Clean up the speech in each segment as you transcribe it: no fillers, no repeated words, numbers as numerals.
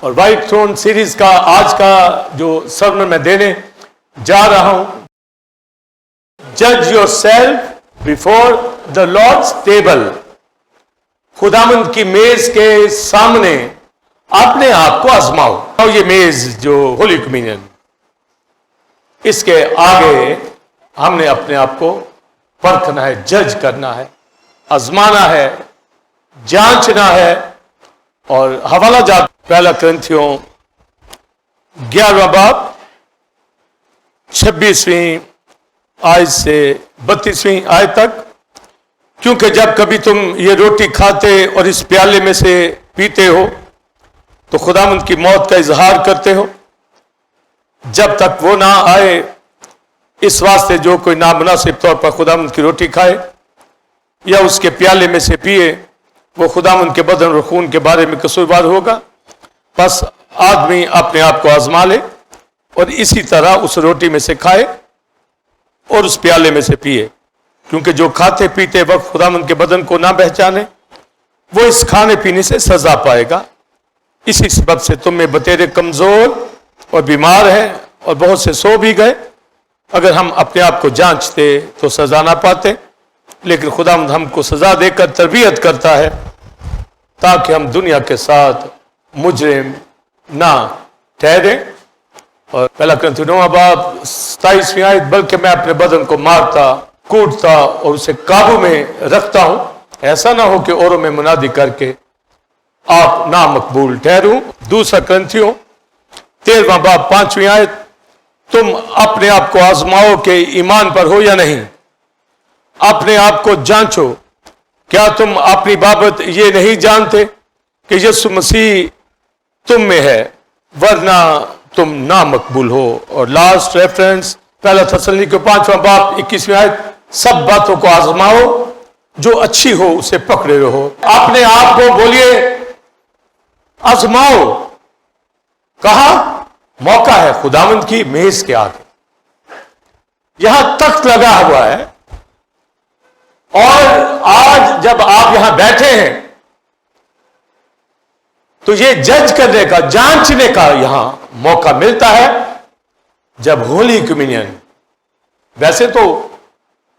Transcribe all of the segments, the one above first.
اور white thrown series کا آج کا جو سرمن میں دینے جا رہا ہوں، جج yourself before the lord's table, خداوند کی میز کے سامنے اپنے آپ کو آزماؤ. اور یہ میز جو ہولی کمیونین، اس کے آگے ہم نے اپنے آپ کو پرکھنا ہے، جج کرنا ہے، آزمانا ہے، جانچنا ہے. اور حوالہ جات پہلا کرنتھیوں 11واں باب 26ویں آیت سے 32ویں آیت تک. کیونکہ جب کبھی تم یہ روٹی کھاتے اور اس پیالے میں سے پیتے ہو تو خداوند کی موت کا اظہار کرتے ہو جب تک وہ نہ آئے. اس واسطے جو کوئی نامناسب طور پر خداوند کی روٹی کھائے یا اس کے پیالے میں سے پیے وہ خداوند کے بدن اور خون کے بارے میں قصوروار ہوگا. پس آدمی اپنے آپ کو آزما لے اور اسی طرح اس روٹی میں سے کھائے اور اس پیالے میں سے پیے. کیونکہ جو کھاتے پیتے وقت خداوند کے بدن کو نہ پہچانے وہ اس کھانے پینے سے سزا پائے گا. اسی سبب سے تم میں بتیرے کمزور اور بیمار ہیں اور بہت سے سو بھی گئے. اگر ہم اپنے آپ کو جانچتے تو سزا نہ پاتے، لیکن خداوند ہم کو سزا دے کر تربیت کرتا ہے تاکہ ہم دنیا کے ساتھ مجرم نہ ٹھہریں. اور پہلا کرنتھیوں 9واں باب 27ویں آیت، بلکہ میں اپنے بدن کو مارتا کوٹتا اور اسے قابو میں رکھتا ہوں، ایسا نہ ہو کہ اوروں میں منادی کر کے آپ نامقبول ٹھہروں. دوسرا کرنتھیوں 13واں باب 5ویں آیت، تم اپنے آپ کو آزماؤ کہ ایمان پر ہو یا نہیں، اپنے آپ کو جانچو. کیا تم اپنی بابت یہ نہیں جانتے کہ یسوع مسیح تم میں ہے ورنہ تم نامقبول ہو. اور لاسٹ ریفرنس پہلا تسلنیکیوں 5واں باب 21ویں آیت، سب باتوں کو آزماؤ، جو اچھی ہو اسے پکڑے رہو. اپنے آپ کو بولیے آزماؤ. کہاں؟ موقع ہے خداوند کی میز کے آگے. یہاں تخت لگا ہوا ہے اور آج جب آپ یہاں بیٹھے ہیں تو یہ جج کرنے کا، جانچنے کا یہاں موقع ملتا ہے جب ہولی کمیونین. ویسے تو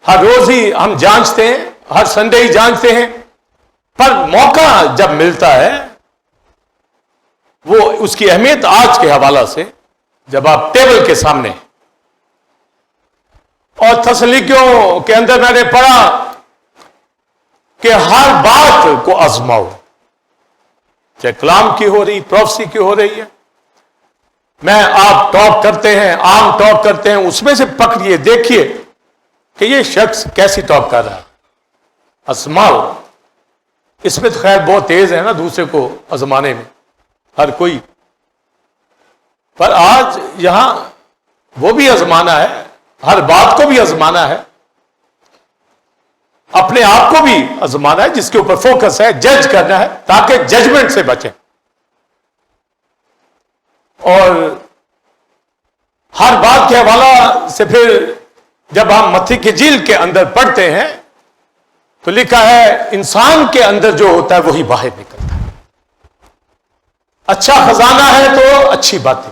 ہر روز ہی ہم جانچتے ہیں، ہر سنڈے ہی جانچتے ہیں، پر موقع جب ملتا ہے وہ اس کی اہمیت آج کے حوالہ سے جب آپ ٹیبل کے سامنے. اور تسلنیکیوں کے اندر میں نے پڑھا کہ ہر بات کو آزماؤ، چاہے کلام کی ہو رہی، پروفیسی کی ہو رہی ہے. میں آپ ٹاک کرتے ہیں، عام ٹاک کرتے ہیں، اس میں سے پکڑیے، دیکھیے کہ یہ شخص کیسی ٹاک کر رہا ہے. آزماؤ. اس میں تو خیر بہت تیز ہے نا دوسرے کو آزمانے میں ہر کوئی، پر آج یہاں وہ بھی آزمانا ہے، ہر بات کو بھی آزمانا ہے، اپنے آپ کو بھی آزمانا ہے، جس کے اوپر فوکس ہے جج کرنا ہے تاکہ ججمنٹ سے بچیں. اور ہر بات کے حوالہ سے پھر جب ہم متی کی جیل کے اندر پڑھتے ہیں تو لکھا ہے انسان کے اندر جو ہوتا ہے وہی باہر نکلتا ہے. اچھا خزانہ ہے تو اچھی باتیں،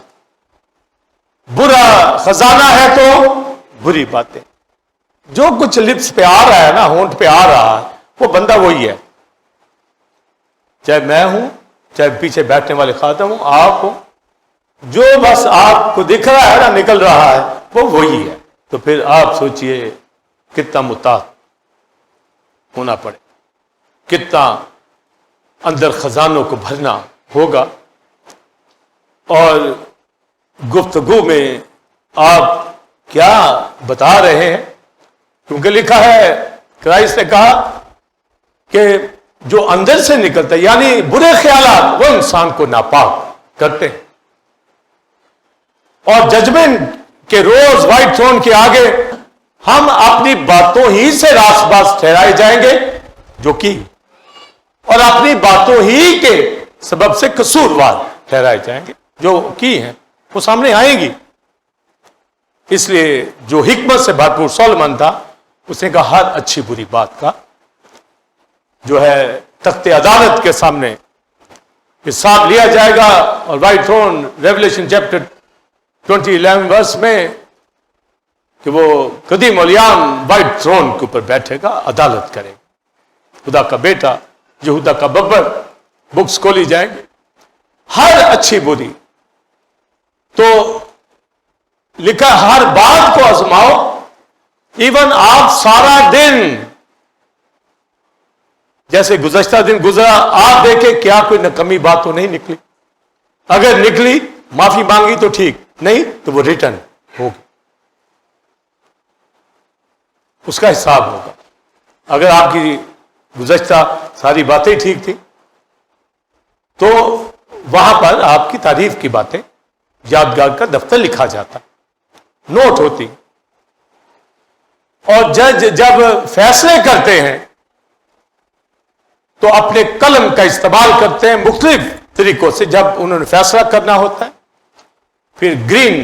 برا خزانہ ہے تو بری باتیں. جو کچھ لپس پہ آ رہا ہے نا، ہونٹ پہ آ رہا ہے، وہ بندہ وہی ہے. چاہے میں ہوں، چاہے پیچھے بیٹھنے والے خادم ہوں، آپ ہوں، جو بس آپ کو دکھ رہا ہے نا نکل رہا ہے وہ وہی ہے. تو پھر آپ سوچئے کتنا محتاط ہونا پڑے، کتنا اندر خزانوں کو بھرنا ہوگا. اور گفتگو میں آپ کیا بتا رہے ہیں، کیونکہ لکھا ہے کرائسٹ نے کہا کہ جو اندر سے نکلتا ہے یعنی برے خیالات وہ انسان کو ناپاک کرتے ہیں. اور ججمنٹ کے روز وائٹ تھرون کے آگے ہم اپنی باتوں ہی سے راست باز ٹھہرائے جائیں گے جو کی، اور اپنی باتوں ہی کے سبب سے قصوروار ٹھہرائے جائیں گے جو کی ہیں، وہ سامنے آئیں گی. اس لیے جو حکمت سے بھرپور سولمن تھا اس نے کہا ہر اچھی بری بات کا جو ہے تخت عدالت کے سامنے کہ ساتھ لیا جائے گا اور وائٹ تھرون ریولیشن چیپٹر 20:11 ورس میں کہ وہ قدیم اولیام وائٹ تھرون کے اوپر بیٹھے گا، عدالت کرے گا، خدا کا بیٹا یہودا کا ببر، بکس کھولی جائیں گے، ہر اچھی بری. تو لکھا ہر بات کو آزماؤ، ایون آپ سارا دن، جیسے گزشتہ دن گزرا، آپ دیکھیں کیا کوئی نکمی بات تو نہیں نکلی. اگر نکلی معافی مانگی تو ٹھیک، نہیں تو وہ ریٹرن ہوگی، اس کا حساب ہوگا. اگر آپ کی گزشتہ ساری باتیں ٹھیک تھی تو وہاں پر آپ کی تعریف کی باتیں یادگار کا دفتر لکھا جاتا، نوٹ ہوتی. اور جج جب فیصلے کرتے ہیں تو اپنے قلم کا استعمال کرتے ہیں مختلف طریقوں سے. جب انہوں نے فیصلہ کرنا ہوتا ہے پھر گرین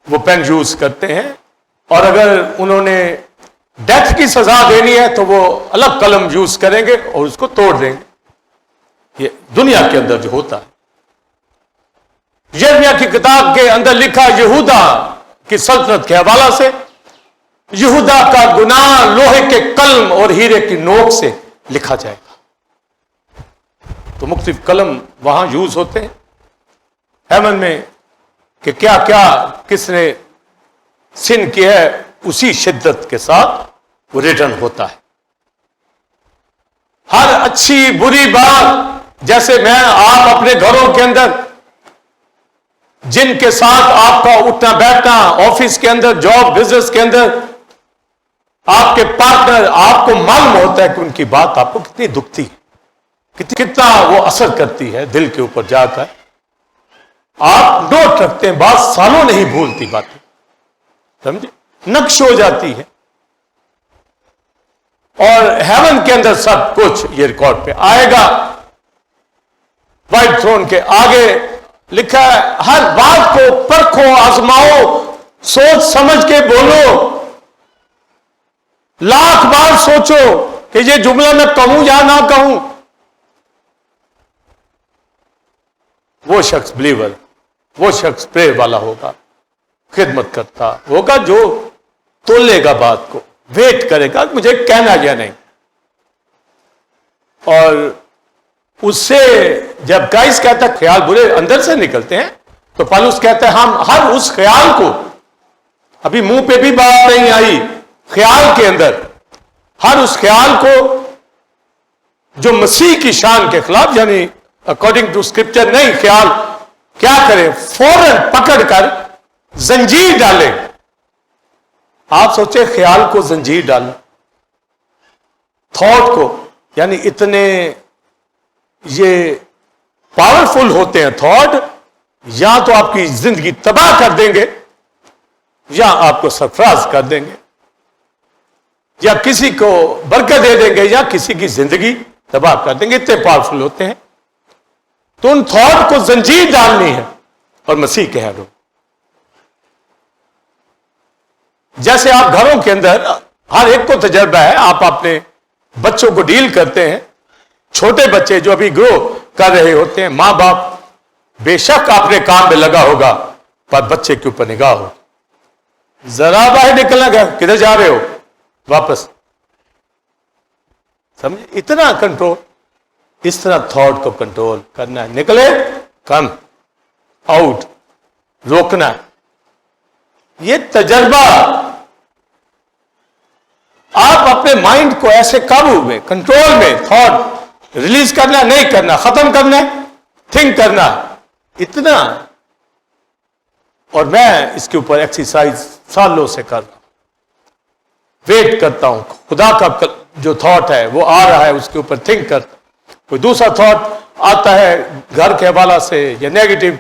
وہ پین یوز کرتے ہیں، اور اگر انہوں نے ڈیتھ کی سزا دینی ہے تو وہ الگ قلم یوز کریں گے اور اس کو توڑ دیں گے. یہ دنیا کے اندر جو ہوتا ہے. یرمیہ کی کتاب کے اندر لکھا یہودا کی سلطنت کے حوالہ سے، یہودا کا گناہ لوہے کے قلم اور ہیرے کی نوک سے لکھا جائے گا. تو مختلف قلم وہاں یوز ہوتے ہیں ہیمن میں کہ کیا کیا کس نے سن کیا ہے، اسی شدت کے ساتھ وہ ریٹرن ہوتا ہے. ہر اچھی بری بات، جیسے میں آپ اپنے گھروں کے اندر جن کے ساتھ آپ کا اٹھنا بیٹھنا، آفس کے اندر، جاب بزنس کے اندر، آپ کے پارٹنر، آپ کو معلوم ہوتا ہے کہ ان کی بات آپ کو کتنی دکھتی ہے، کتنا وہ اثر کرتی ہے دل کے اوپر جا کر. آپ نوٹ رکھتے ہیں، بات سالوں نہیں بھولتی باتیں، سمجھے، نقش ہو جاتی ہے. اور ہیون کے اندر سب کچھ یہ ریکارڈ پہ آئے گا. وائٹ تھرون کے آگے لکھا ہے ہر بات کو پرکھو، آزماؤ، سوچ سمجھ کے بولو، لاکھ بار سوچو کہ یہ جملہ میں کہوں یا نہ کہوں. وہ شخص بلیور، وہ شخص پریئر والا ہوگا، خدمت کرتا ہوگا، جو تولے گا بات کو، ویٹ کرے گا مجھے کہنا یا نہیں. اور اس سے جب گائس کہتا ہے خیال برے اندر سے نکلتے ہیں، تو پالوس کہتا ہے ہم ہر اس خیال کو، ابھی منہ پہ بھی بات نہیں آئی، خیال کے اندر ہر اس خیال کو جو مسیح کی شان کے خلاف، یعنی اکارڈنگ ٹو اسکرپچر نہیں، خیال کیا کریں، فوراً پکڑ کر زنجیر ڈالیں. آپ سوچیں خیال کو زنجیر ڈالیں، تھاٹ کو، یعنی اتنے یہ پاورفل ہوتے ہیں تھاٹ، یا تو آپ کی زندگی تباہ کر دیں گے یا آپ کو سرفراز کر دیں گے، یا کسی کو برکت دے دیں گے یا کسی کی زندگی تباہ کر دیں گے. اتنے پاورفل ہوتے ہیں. تو ان تھاٹ کو زنجیر ڈالنی ہے اور مسیح کہہ رہا ہوں. جیسے آپ گھروں کے اندر ہر ایک کو تجربہ ہے، آپ اپنے بچوں کو ڈیل کرتے ہیں، چھوٹے بچے جو ابھی گرو کر رہے ہوتے ہیں، ماں باپ بے شک اپنے کام میں لگا ہوگا، پر بچے کے اوپر نگاہ ہو، ذرا باہر نکلنا گیا، کدھر جا رہے ہو، واپس. سمجھے، اتنا کنٹرول، اس طرح تھاٹ کو کنٹرول کرنا ہے. نکلے، کم آؤٹ، روکنا. یہ تجربہ آپ اپنے مائنڈ کو ایسے قابو میں، کنٹرول میں، تھاٹ ریلیز کرنا نہیں کرنا، ختم کرنا، تھنک کرنا، اتنا. اور میں اس کے اوپر ایکسرسائز سالوں سے کر رہا ہوں، ویٹ کرتا ہوں خدا کا جو تھاٹ ہے وہ آ رہا ہے، اس کے اوپر تھنک کرتا. کوئی دوسرا تھاٹ آتا ہے گھر کے حوالہ سے یا نیگیٹو،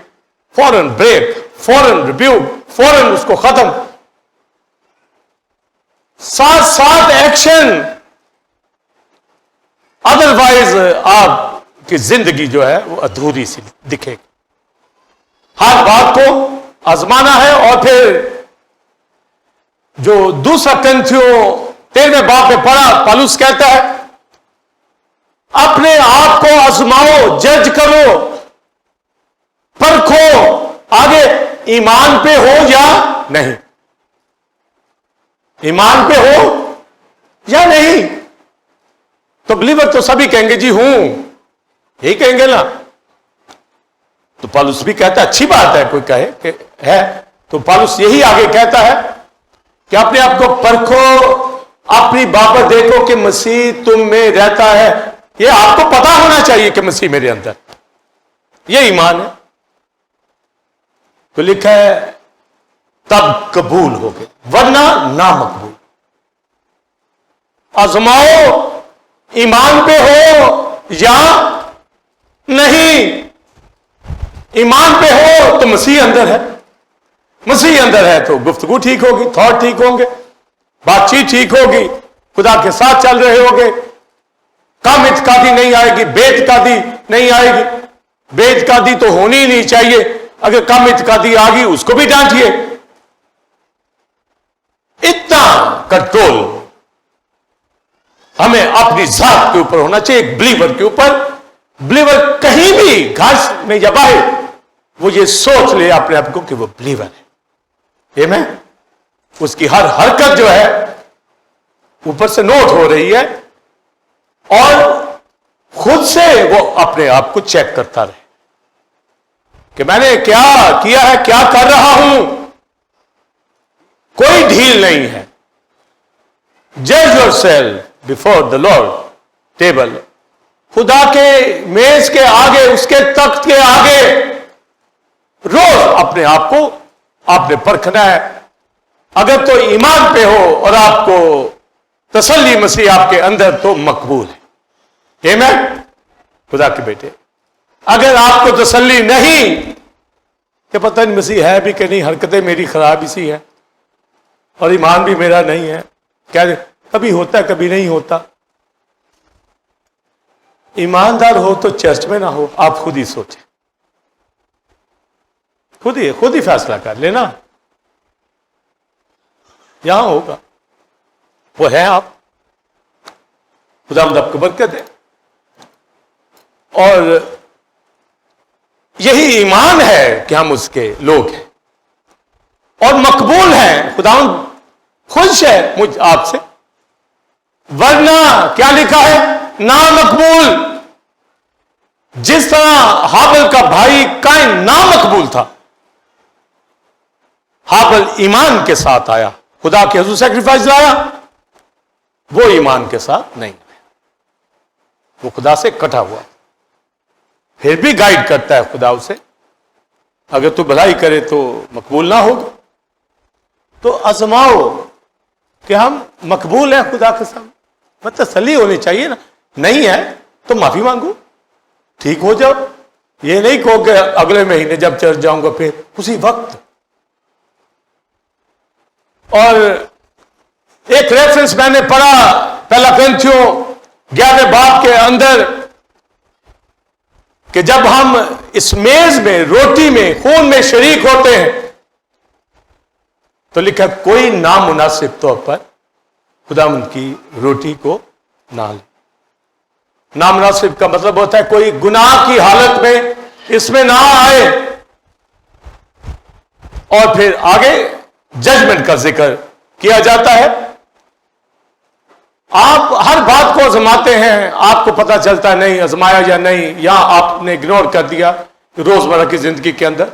فوراً بریک، فوراً ریبیوک، فوراً اس کو ختم. ساتھ ساتھ ایکشن، ادروائز آپ کی زندگی جو ہے وہ ادھوری سی دکھے گی. ہر بات کو آزمانا ہے. اور پھر جو دوسرا کنتھیو 13 باب میں پڑھا، پالوس کہتا ہے اپنے آپ کو آزماؤ، جج کرو، پرکھو آگے ایمان پہ ہو یا نہیں، ایمان پہ ہو یا نہیں. تو بلیور تو سبھی کہیں گے جی ہوں، یہی کہیں گے نا. تو پالوس بھی کہتا ہے اچھی بات ہے کوئی کہے کہ ہے، تو پالوس یہی آگے کہتا ہے کہ اپنے آپ کو پرکھو، اپنی بابت دیکھو کہ مسیح تم میں رہتا ہے. یہ آپ کو پتا ہونا چاہیے کہ مسیح میرے اندر، یہ ایمان ہے. تو لکھا ہے تب قبول ہو گئے ورنہ نامقبول. آزماؤ ایمان پہ ہو یا نہیں. ایمان پہ ہو تو مسیح اندر ہے، مسیح اندر ہے تو گفتگو ٹھیک ہوگی، تھاٹ ٹھیک ہوں گے، بات چیت ٹھیک ہوگی، خدا کے ساتھ چل رہے ہوگے. کم اعتقادی نہیں آئے گی، بے اعتقادی نہیں آئے گی. بے اعتقادی تو ہونی ہی نہیں چاہیے. اگر کم اعتقادی آ گئی اس کو بھی ڈانٹیے. اتنا کنٹرول ہمیں اپنی ذات کے اوپر ہونا چاہیے، ایک بلیور کے اوپر. بلیور کہیں بھی گھاس میں جب آئے وہ یہ سوچ لے اپنے آپ کو کہ وہ بلیور ہے. یہ میں اس کی ہر حرکت جو ہے اوپر سے نوٹ ہو رہی ہے، اور خود سے وہ اپنے آپ کو چیک کرتا رہے کہ میں نے کیا کیا ہے، کیا کر رہا ہوں. کوئی ڈھیل نہیں ہے. جج your self before the lord table. خدا کے میز کے آگے، اس کے تخت کے آگے روز اپنے آپ کو آپ نے پرکھنا ہے. اگر تو ایمان پہ ہو اور آپ کو تسلی مسیح آپ کے اندر تو مقبول ہے. آمین خدا کے بیٹے. اگر آپ کو تسلی نہیں کہ پتہ نہیں مسیح ہے بھی کہ نہیں، حرکتیں میری خراب اسی ہے اور ایمان بھی میرا نہیں ہے، کیا کبھی ہوتا ہے کبھی نہیں ہوتا. ایماندار ہو تو چرچ میں نہ ہو. آپ خود ہی سوچیں، خود ہی فیصلہ کر لینا. یہاں ہوگا وہ ہے آپ. خدا آپ کو برکت ہے. اور یہی ایمان ہے کہ ہم اس کے لوگ ہیں اور مقبول ہیں. خدا خوش ہے مجھ آپ سے. ورنہ کیا لکھا ہے؟ نامقبول. جس طرح حابل کا بھائی قائن نامقبول تھا، حابل ایمان کے ساتھ آیا، خدا کے حضور سیکریفائس لایا، وہ ایمان کے ساتھ نہیں، وہ خدا سے کٹا ہوا. پھر بھی گائیڈ کرتا ہے خدا اسے. اگر تو بھلائی کرے تو مقبول نہ ہوگا. تو آزماؤ کہ ہم مقبول ہیں خدا کے سامنے. تسلی ہونی چاہیے نا. نہیں ہے تو معافی مانگو، ٹھیک ہو جاؤ. یہ نہیں کہو کہ اگلے مہینے جب چرچ جاؤں گا پھر اسی وقت. اور ایک ریفرنس میں نے پڑھا پہلا کرنتھیوں 11 باب کے اندر کہ جب ہم اس میز میں، روٹی میں، خون میں شریک ہوتے ہیں تو لکھا کوئی نامناسب طور پر خداوند کی روٹی کو نہ لے. نامناسب کا مطلب ہوتا ہے کوئی گناہ کی حالت میں اس میں نہ آئے. اور پھر آگے ججمنٹ کا ذکر کیا جاتا ہے. آپ ہر بات کو آزماتے ہیں، آپ کو پتہ چلتا ہے نہیں آزمایا یا نہیں، یا آپ نے اگنور کر دیا روزمرہ کی زندگی کے اندر.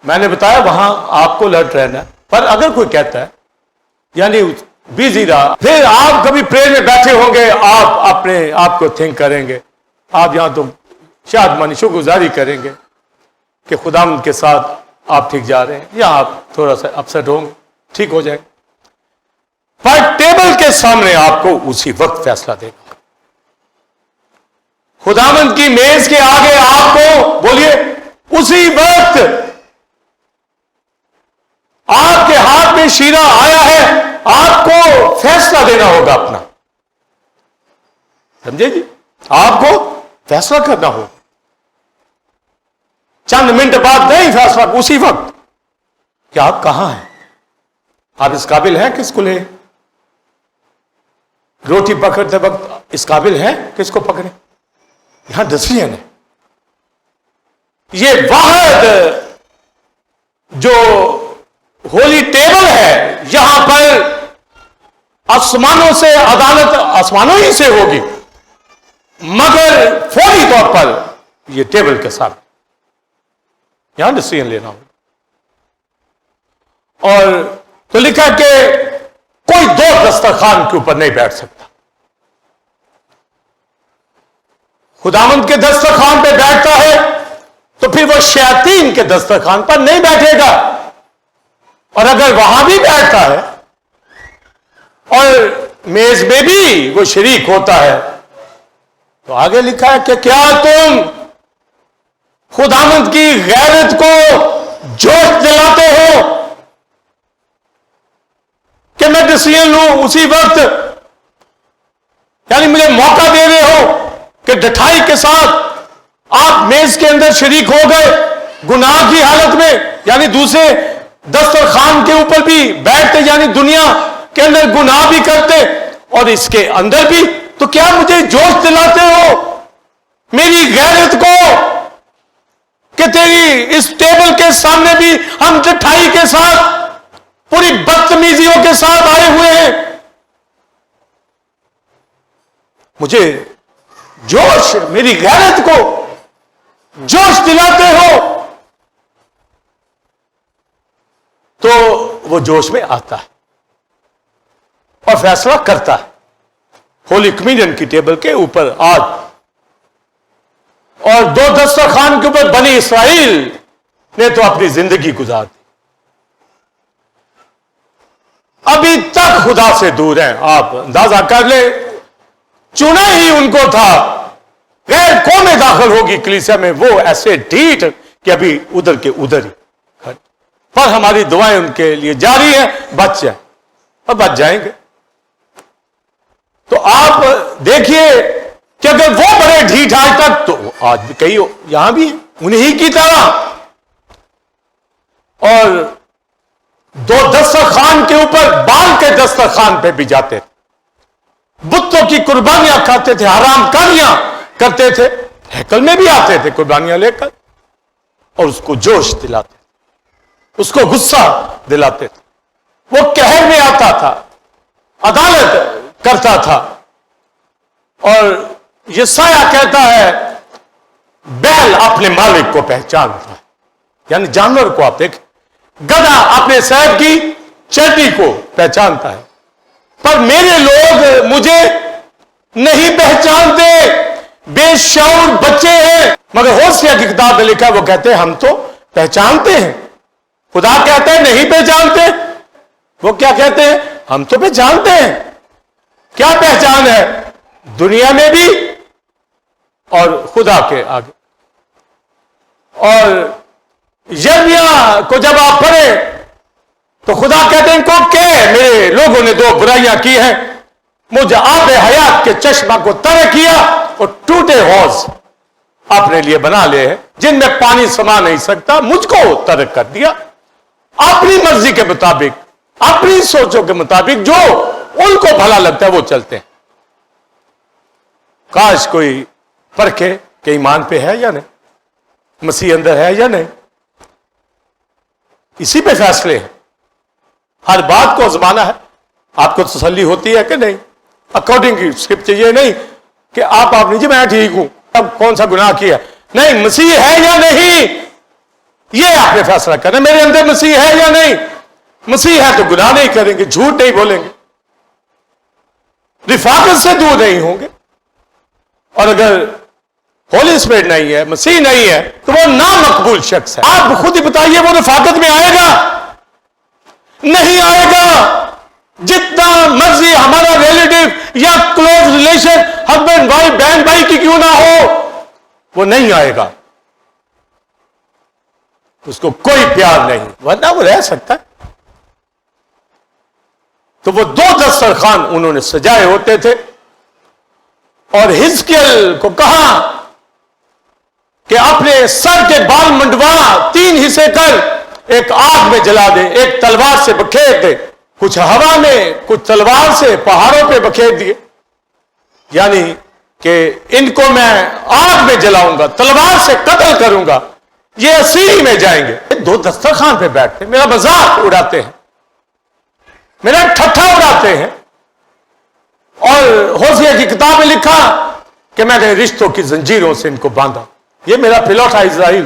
میں نے بتایا وہاں آپ کو الرٹ رہنا ہے. پر اگر کوئی کہتا ہے یعنی بیزی رہا، پھر آپ کبھی پریئر میں بیٹھے ہوں گے، آپ اپنے آپ کو تھنک کریں گے، آپ یہاں تو شادمانی شکر گزاری کریں گے کہ خداوند کے ساتھ آپ ٹھیک جا رہے ہیں، یا آپ تھوڑا سا اپسٹ ہوں گے، ٹھیک ہو جائے گا. پر ٹیبل کے سامنے آپ کو اسی وقت فیصلہ دینا. خداوند کی میز کے آگے آپ کو بولیے اسی وقت آپ کے ہاتھ میں شیرہ آیا ہے، آپ کو فیصلہ دینا ہوگا اپنا. سمجھے جی؟ آپ کو فیصلہ کرنا ہوگا. چند منٹ بعد نہیں، فیصلہ اسی وقت کہ آپ کہاں ہیں. آپ اس قابل ہیں کس کو لے؟ روٹی پکڑتے وقت اس قابل ہیں کس کو پکڑیں؟ یہاں ڈسیزن ہے. یہ واحد جو ہولی ٹیبل ہے یہاں پر آسمانوں سے عدالت آسمانوں ہی سے ہوگی، مگر فوری طور پر یہ ٹیبل کے ساتھ یہاں ڈسیزن لینا ہوگا۔ اور تو لکھا کہ کوئی دو دسترخوان کے اوپر نہیں بیٹھ سکتا۔ خداوند کے دسترخوان پہ بیٹھتا ہے تو پھر وہ شیاطین کے دسترخوان پر نہیں بیٹھے گا، اور اگر وہاں بھی بیٹھتا ہے اور میز میں بھی وہ شریک ہوتا ہے تو آگے لکھا ہے کہ کیا تم خداوند کی غیرت کو جوش دلاتے ہو کہ میں ڈسیزن لوں اسی وقت، یعنی مجھے موقع دے رہے ہو کہ ڈٹھائی کے ساتھ آپ میز کے اندر شریک ہو گئے گناہ کی حالت میں، یعنی دوسرے دسترخوان کے اوپر بھی بیٹھتے، یعنی دنیا کے اندر گناہ بھی کرتے اور اس کے اندر بھی، تو کیا مجھے جوش دلاتے ہو میری غیرت کو کہ تیری اس ٹیبل کے سامنے بھی ہم ڈٹھائی کے ساتھ پوری بدتمیزیوں کے ساتھ آئے ہوئے ہیں، مجھے جوش میری غیرت کو جوش دلاتے ہو؟ تو وہ جوش میں آتا ہے اور فیصلہ کرتا ہے ہولی کمیونین کی ٹیبل کے اوپر آج، اور دو دسترخوان کے اوپر بنی اسرائیل نے تو اپنی زندگی گزار دی، ابھی تک خدا سے دور ہیں۔ آپ اندازہ کر لیں، چنا ہی ان کو تھا، غیر قومیں داخل ہوگی کلیسیا میں، وہ ایسے ڈھیٹ کہ ابھی ادھر کے ادھر ہی، پر ہماری دعائیں ان کے لیے جاری ہیں، بچ جائیں اور بچ جائیں گے۔ تو آپ دیکھیے کہ اگر وہ بڑے ڈھیٹ آج تک، تو آج بھی کئی یہاں بھی ہیں انہی کی طرح، اور دو دسترخوان کے اوپر بال کے دسترخوان پہ بھی جاتے تھے، بتوں کی قربانیاں کھاتے تھے، حرام کاریاں کرتے تھے، ہیکل میں بھی آتے تھے قربانیاں لے کر، اور اس کو جوش دلاتے تھے، اس کو غصہ دلاتے تھے، وہ قہر میں آتا تھا، عدالت کرتا تھا۔ اور یسایہ کہتا ہے بیل اپنے مالک کو پہچانتا ہے، یعنی جانور کو آپ دیکھیں، گدھا اپنے صاحب کی چربی کو پہچانتا ہے، پر میرے لوگ مجھے نہیں پہچانتے، بے شعور بچے ہیں۔ مگر ہوشیہ کی کتاب میں لکھا، وہ کہتے ہیں ہم تو پہچانتے ہیں، خدا کہتا ہے نہیں پہچانتے، وہ کیا کہتے ہیں؟ ہم تو پہچانتے ہیں۔ کیا پہچان ہے؟ دنیا میں بھی اور خدا کے آگے۔ اور یرمیہ کو جب آپ پڑھیں تو خدا کہتے ہیں ان کو کہ میرے لوگوں نے دو برائیاں کی ہیں، مجھے آب حیات کے چشمہ کو ترک کیا اور ٹوٹے حوض اپنے لیے بنا لے ہیں جن میں پانی سما نہیں سکتا، مجھ کو ترک کر دیا، اپنی مرضی کے مطابق، اپنی سوچوں کے مطابق، جو ان کو بھلا لگتا ہے وہ چلتے ہیں۔ کاش کوئی پرکھے کہ ایمان پہ ہے یا نہیں، مسیح اندر ہے یا نہیں، اسی پہ فیصلے ہیں، ہر بات کو آزمانا ہے۔ آپ کو تسلی ہوتی ہے کہ نہیں؟ اکارڈنگ اسکرپچر یہ نہیں کہ آپ نہیں جی میں ٹھیک ہوں، اب کون سا گناہ کیا، نہیں، مسیح ہے یا نہیں یہ آپ نے فیصلہ کرنا، میرے اندر مسیح ہے یا نہیں، مسیح ہے تو گناہ نہیں کریں گے، جھوٹ نہیں بولیں گے، رفاقت سے دور نہیں ہوں گے، اور اگر ہولی اسپرٹ نہیں ہے، مسیح نہیں ہے، تو وہ نامقبول شخص ہے۔ آپ خود ہی بتائیے وہ رفاقت میں آئے گا؟ نہیں آئے گا۔ جتنا مرضی ہمارا ریلیٹو یا کلوز ریلیشن ہسبینڈ وائف بہن بھائی کی کیوں نہ ہو، وہ نہیں آئے گا، اس کو کوئی پیار نہیں، ورنہ وہ رہ سکتا ہے۔ تو وہ دو دسترخوان انہوں نے سجائے ہوتے تھے، اور حزقیل کو کہا کہ اپنے سر کے بال منڈوا، 3 حصے کر، ایک آگ میں جلا دے، ایک تلوار سے بکھیر دے، کچھ ہوا میں، کچھ تلوار سے پہاڑوں پہ بکھیر دیے، یعنی کہ ان کو میں آگ میں جلاؤں گا، تلوار سے قتل کروں گا، یہ اسیری میں جائیں گے. دو دسترخوان پہ بیٹھتے میرا مذاق اڑاتے ہیں, میرا ٹھٹھا اڑاتے ہیں. اور ہوشیہ کی کتاب میں لکھا کہ میں نے رشتوں کی زنجیروں سے ان کو باندھا. یہ میرا پلوٹا اسرائیل,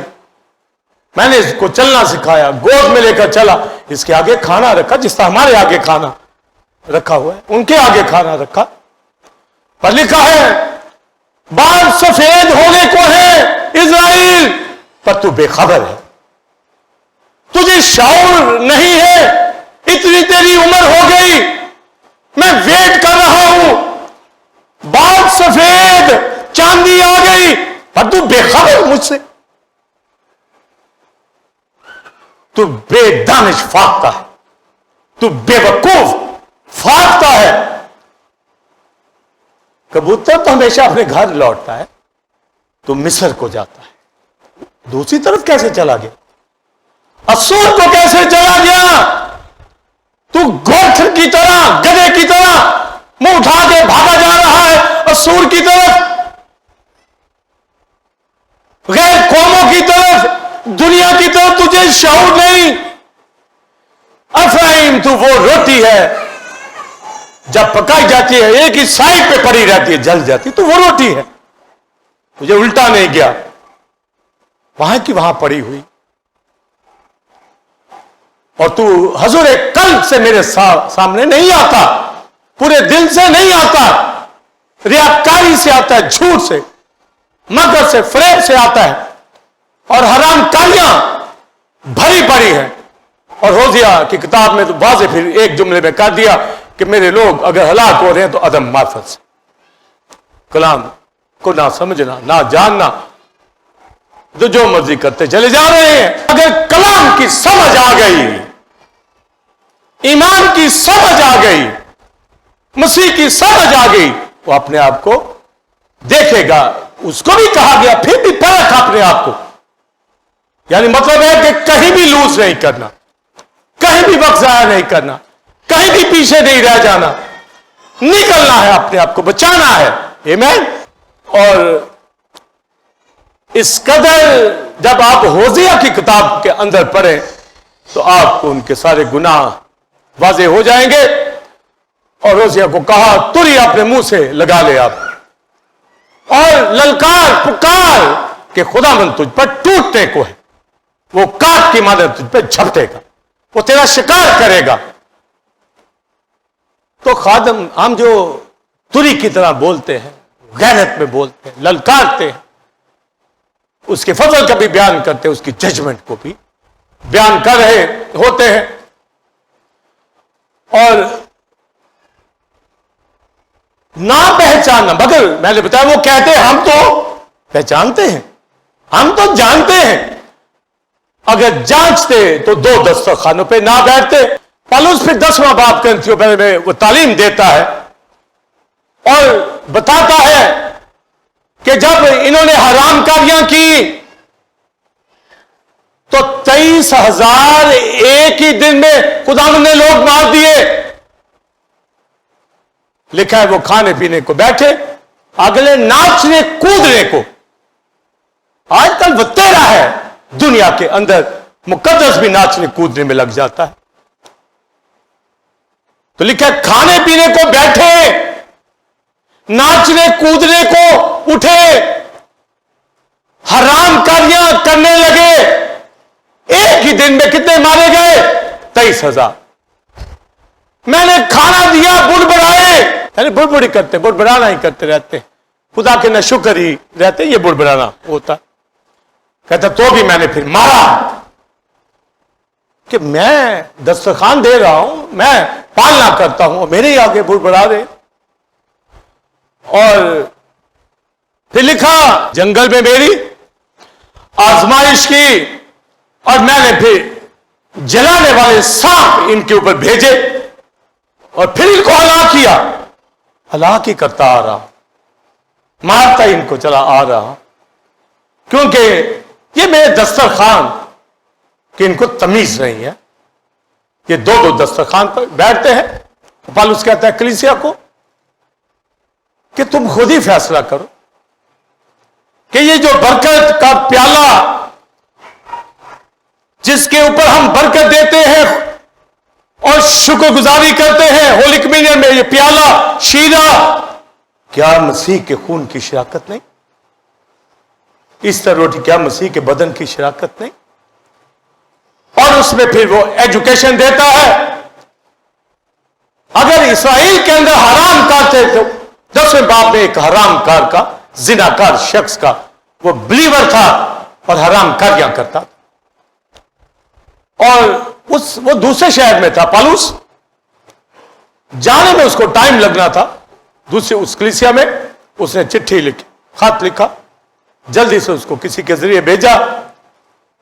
میں نے اس کو چلنا سکھایا, گود میں لے کر چلا, اس کے آگے کھانا رکھا جس طرح ہمارے آگے کھانا رکھا ہوا ہے, ان کے آگے کھانا رکھا. پر لکھا ہے بال سفید ہونے کو ہے اسرائیل, پر تو بے خبر ہے, تجھے شعور نہیں ہے, اتنی تیری عمر ہو گئی, میں ویٹ کر رہا ہوں, بال سفید, چاندی آ گئی, پر تو بے خبر مجھ سے, تو بے دانش فاقتا ہے, تو بے وقوف فاقتا ہے. کبوتر تو ہمیشہ اپنے گھر لوٹتا ہے, تو مصر کو جاتا ہے, دوسری طرف کیسے چلا گیا؟ اسور کو کیسے چلا گیا؟ تو گورکھر کی طرح, گدھے کی طرح منہ اٹھا کے بھاگا جا رہا ہے اسور کی طرف, غیر قوموں کی طرف, دنیا کی طرف. تجھے شعور نہیں. افرایم تو وہ روٹی ہے جب پکائی جاتی ہے ایک ہی سائڈ پہ پڑی رہتی ہے, جل جاتی, تو وہ روٹی ہے. تجھے الٹا نہیں گیا, وہاں کی وہاں پڑی ہوئی. اور تو حضور قلب سے میرے سامنے نہیں آتا, پورے دل سے نہیں آتا, ریاکاری سے آتا ہے, جھوٹ سے, مکر سے, فریب سے آتا ہے, اور حرام کاریاں بھری پڑی ہیں. اور ہوشیہ کی کتاب میں تو واضح پھر ایک جملے میں کہہ دیا کہ میرے لوگ اگر ہلاک ہو رہے ہیں تو عدم معرفت سے, کلام کو نہ سمجھنا, نہ جاننا, تو جو مرضی کرتے چلے جا رہے ہیں. اگر کلام کی سمجھ آ گئی, ایمان کی سمجھ آ گئی, مسیح کی سمجھ آ گئی, وہ اپنے آپ کو دیکھے گا. اس کو بھی کہا گیا پھر بھی پرکھ اپنے آپ کو, یعنی مطلب ہے کہ کہیں بھی لوز نہیں کرنا, کہیں بھی وقت ضائع نہیں کرنا, کہیں بھی پیچھے نہیں رہ جانا, نکلنا ہے, اپنے آپ کو بچانا ہے. آمین. اور اس قدر جب آپ ہوشیہ کی کتاب کے اندر پڑھیں تو آپ کو ان کے سارے گناہ واضح ہو جائیں گے. اور ہوشیہ کو کہا تری اپنے منہ سے لگا لے آپ, اور للکار پکار کہ خداوند تجھ پر ٹوٹنے کو ہے, وہ کاٹ کی مانند تجھ پہ جھپٹے گا, وہ تیرا شکار کرے گا. تو خادم ہم جو تری کی طرح بولتے ہیں, غیرت میں بولتے ہیں, للکارتے ہیں, اس کے فضل کا بھی بیان کرتے ہیں, اس کی ججمنٹ کو بھی بیان کر رہے ہوتے ہیں. اور نہ پہچاننا, مگر میں نے بتایا وہ کہتے ہیں ہم تو پہچانتے ہیں, ہم تو جانتے ہیں. اگر جانچتے تو دو دسترخوانوں پہ نہ بیٹھتے. پالوس پھر 10واں باب کرنتھیوں میں وہ تعلیم دیتا ہے اور بتاتا ہے کہ جب انہوں نے حرام کاریاں کی تو 23,000 ایک ہی دن میں خداوند نے لوگ مار دیے. لکھا ہے وہ کھانے پینے کو بیٹھے, اگلے ناچنے کودنے کو. آج کل وہ تیرا ہے, دنیا کے اندر مقدس بھی ناچنے کودنے میں لگ جاتا ہے. تو لکھا ہے کھانے پینے کو بیٹھے, ناچنے کودنے کو اٹھے, حرام کاریاں کرنے لگے. ایک ہی دن میں کتنے مارے گئے؟ 23,000. میں نے کھانا دیا, بڑبڑائے, یعنی بڑبڑی کرتے, بڑبڑانا ہی کرتے رہتے, خدا کے نہ شکر ہی رہتے, یہ بڑبڑانا ہوتا. کہتا تو بھی میں نے پھر مارا کہ میں دسترخوان دے رہا ہوں, میں پالنا کرتا ہوں, میرے ہی آگے بڑبڑا رہے. اور پھر لکھا جنگل میں میری آزمائش کی اور میں نے پھر جلانے والے سانپ ان کے اوپر بھیجے اور پھر ان کو ہلاک کیا. ہلاک ہی کرتا آ رہا, مارتا ان کو چلا آ رہا, کیونکہ یہ میرے دسترخوان کہ ان کو تمیز نہیں ہے. یہ دو دو دسترخوان پر بیٹھتے ہیں. پالوس کہتا ہے کلیسیا کو کہ تم خود ہی فیصلہ کرو کہ یہ جو برکت کا پیالہ جس کے اوپر ہم برکت دیتے ہیں اور شکر گزاری کرتے ہیں، ہولی کمیونین میں یہ پیالہ شیرہ، کیا مسیح کے خون کی شراکت نہیں؟ ایسٹر روٹی کیا مسیح کے بدن کی شراکت نہیں؟ اور اس میں پھر وہ ایجوکیشن دیتا ہے، اگر اسرائیل کے اندر حرام کار تھے تو 10ویں باب میں ایک حرام کار کا، زناکار شخص کا، وہ بلیور تھا اور حرام کاریاں کرتا تھا، اور وہ دوسرے شہر میں تھا، پالوس، جانے میں اس کو ٹائم لگنا تھا، دوسرے اس کلیسیا میں اس نے چٹھی لکھی، خط لکھا، جلدی سے اس کو کسی کے ذریعے بھیجا،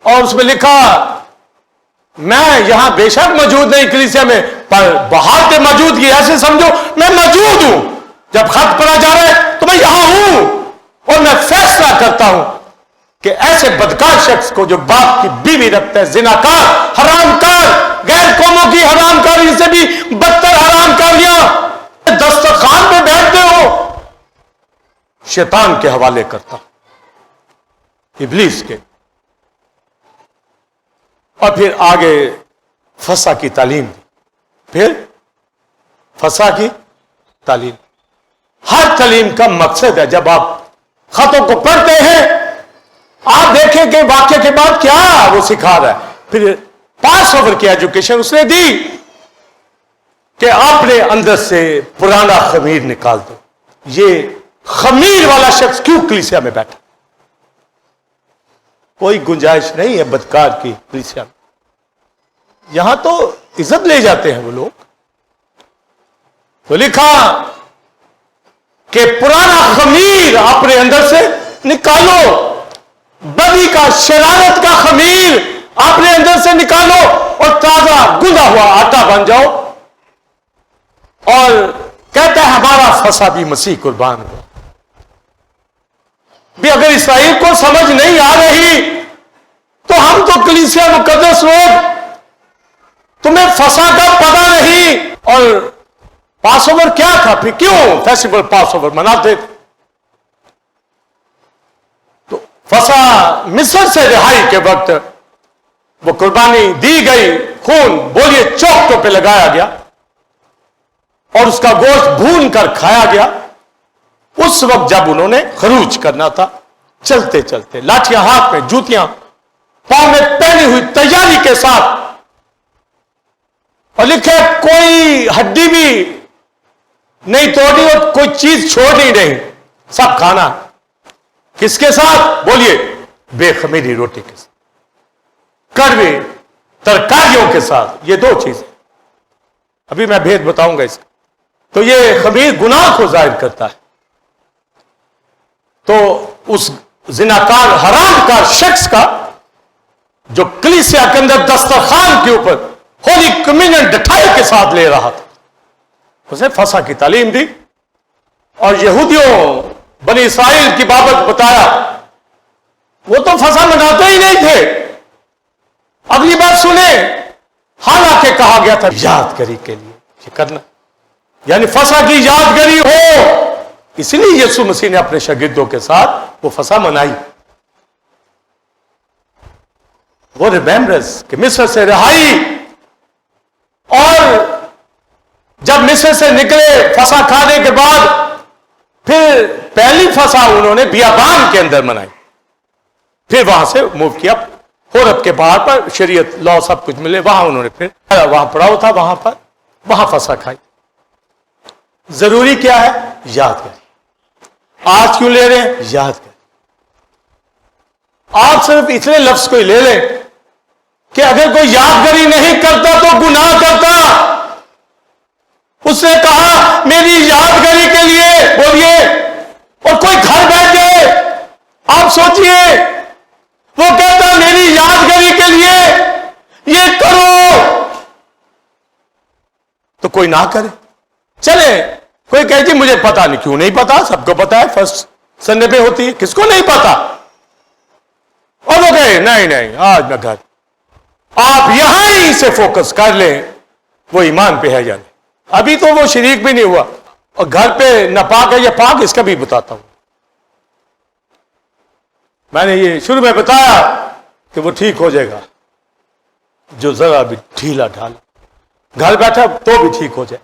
اور اس میں لکھا میں یہاں بے شک موجود نہیں کلیسیا میں، پر بحالت موجودگی ایسے سمجھو میں موجود ہوں، جب خط پڑھا جا رہا ہے تو میں یہاں ہوں، اور میں فیصلہ کرتا ہوں کہ ایسے بدکار شخص کو جو باپ کی بیوی رکھتا ہے، زناکار، حرام کار، غیر قوموں کی حرام کاری سے بھی بدتر حرام کاریاں، دسترخوان پہ بیٹھتے ہو، شیطان کے حوالے کرتا، ابلیس کے۔ اور پھر آگے فسح کی تعلیم دی، پھر فسح کی تعلیم، ہر تعلیم کا مقصد ہے، جب آپ خطوں کو پڑھتے ہیں آپ دیکھیں کہ واقعے کے بعد کیا وہ سکھا رہا ہے۔ پھر پاس اوور کی ایجوکیشن اس نے دی کہ اپنے اندر سے پرانا خمیر نکال دو۔ یہ خمیر والا شخص کیوں کلیسیا میں بیٹھا؟ کوئی گنجائش نہیں ہے بدکار کی کلیسیا میں، یہاں تو عزت لے جاتے ہیں وہ لوگ۔ تو لکھا کہ پرانا خمیر اپنے اندر سے نکالو، بدی کا، شرارت کا خمیر اپنے اندر سے نکالو، اور تازہ گندا ہوا آٹا بن جاؤ۔ اور کہتا ہے ہمارا فسح بھی مسیح قربان ہوا۔ بھی اگر اسرائیل کو سمجھ نہیں آ رہی تو ہم تو کلیسیا مقدس لوگ، تمہیں فسح کا پتہ نہیں۔ اور پاس اوور کیا تھا پھر؟ کیوں فیسٹیول پاس اوور مناتے تھے؟ تو فسح مصر سے رہائی کے وقت وہ قربانی دی گئی، خون بولیے چوکٹوں پہ لگایا گیا اور اس کا گوشت بھون کر کھایا گیا۔ اس وقت جب انہوں نے خروج کرنا تھا، چلتے چلتے، لاٹھیاں ہاتھ میں، جوتیاں پاؤں میں پہنی ہوئی تیاری کے ساتھ، اور لکھے کوئی ہڈی بھی نہیں توڑی اور کوئی چیز چھوڑنی نہیں، سب کھانا۔ کس کے ساتھ؟ بولیے بے خمیری روٹی کے ساتھ، کڑوے ترکاریوں کے ساتھ۔ یہ دو چیزیں ابھی میں بھید بتاؤں گا اس کا۔ تو یہ خمیر گناہ کو ظاہر کرتا ہے۔ تو اس زناکار حرام کار شخص کا جو کلیسیا کے اندر دسترخوان کے اوپر ہولی کمیونین ڈٹھائی کے ساتھ لے رہا تھا، اسے فسح کی تعلیم دی اور یہودیوں بنی اسرائیل کی بابت بتایا۔ وہ تو فسح مناتے ہی نہیں تھے۔ اگلی بات سنیں، حالانکہ کہا گیا تھا یادگاری کے لیے یہ کرنا، یعنی فسح کی یادگاری ہو، اس لیے یسوع مسیح نے اپنے شاگردوں کے ساتھ وہ فسح منائی۔ وہ ریمیمبرنس کہ مصر سے رہائی، اور جب مصر سے نکلے فسح کھانے کے بعد پھر پہلی فسح انہوں نے بیابان کے اندر منائی، پھر وہاں سے موو کیا ہورب کے پہاڑ پر، شریعت لا سب کچھ ملے، وہاں انہوں نے پھر وہاں پڑاؤ تھا، وہاں فسح کھائی۔ ضروری کیا ہے؟ یادگاری۔ آج کیوں لے رہے ہیں؟ یادگاری۔ آپ صرف اتنے لفظ کو ہی لے لیں کہ اگر کوئی یادگاری نہیں کرتا تو گناہ کرتا۔ اس نے کہا میری یادگاری کے لیے، بولیے، اور کوئی گھر بیٹھ جائے، آپ سوچئے، وہ کہتا میری یادگاری کے لیے یہ کرو، تو کوئی نہ کرے۔ چلے کوئی کہے جی مجھے پتا نہیں، کیوں نہیں پتا؟ سب کو پتا ہے، فرسٹ سنڈے پہ ہوتی ہے، کس کو نہیں پتا؟ اور وہ کہے نہیں آج میں گھر۔ آپ یہاں ہی سے فوکس کر لیں وہ ایمان پہ ہے یا نہیں۔ ابھی تو وہ شریک بھی نہیں ہوا، اور گھر پہ ناپاک ہے یا پاک اس کا بھی بتاتا ہوں۔ میں نے یہ شروع میں بتایا کہ وہ ٹھیک ہو جائے گا، जो जरा भी ढीला ढाल घर बैठा तो भी ठीक हो जाए।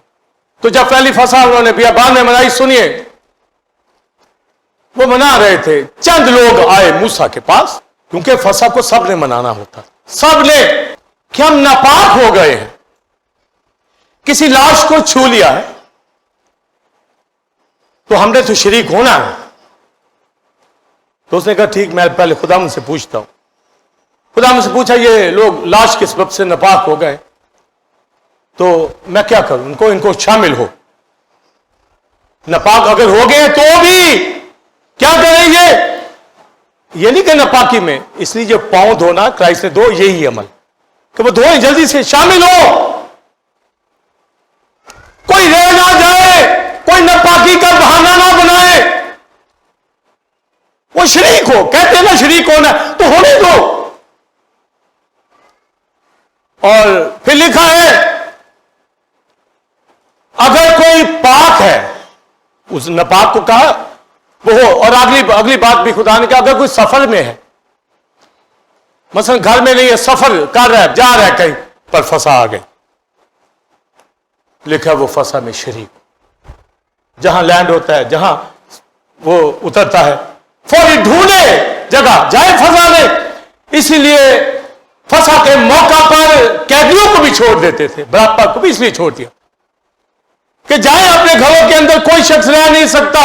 तो जब पहली फसा उन्होंने बियाबान में मनाई, सुनिए, वो मना रहे थे, चंद लोग आए मूसा के पास, क्योंकि फसा को सबने मनाना होता, सबने, कि हम नापाक हो गए हैं, किसी लाश को छू लिया है तो हमने तो शरीक होना है। तो उसने कहा ठीक, मैं पहले खुदा मुझसे पूछता हूं। खुदा मुझसे पूछा, ये लोग लाश के सबब से नापाक हो गए तो मैं क्या करूं, इनको शामिल हो। नापाक अगर हो गए तो भी क्या करेंगे, ये नहीं कि नापाकी में, इसलिए जो पांव धोना क्राइस्ट ने दो, यही अमल कि वो धोए, जल्दी से शामिल हो, कोई रह ना जाए, कोई नापाकी का बहाना ना बनाए, वो शरीक हो, कहते हैं ना शरीक होना, तो होने दो। और फिर लिखा है, अगर कोई पाक है, उस नापाक को कहा वो हो। और अगली बात भी खुदा ने कहा, अगर कोई सफर में है, मसलन घर में नहीं है, सफर कर रहा है, जा रहा है कहीं पर फंसा आ गए, लिखा वो फंसा में शरीक, जहां लैंड होता है, जहां वो उतरता है, फौरी ढूंढे जगह, जाए फंसाने। इसीलिए फंसा के मौका पर कैदियों को भी छोड़ देते थे, बराबर को भी इसलिए छोड़ दिया कि जाए अपने घरों के अंदर, कोई शख्स रह नहीं सकता।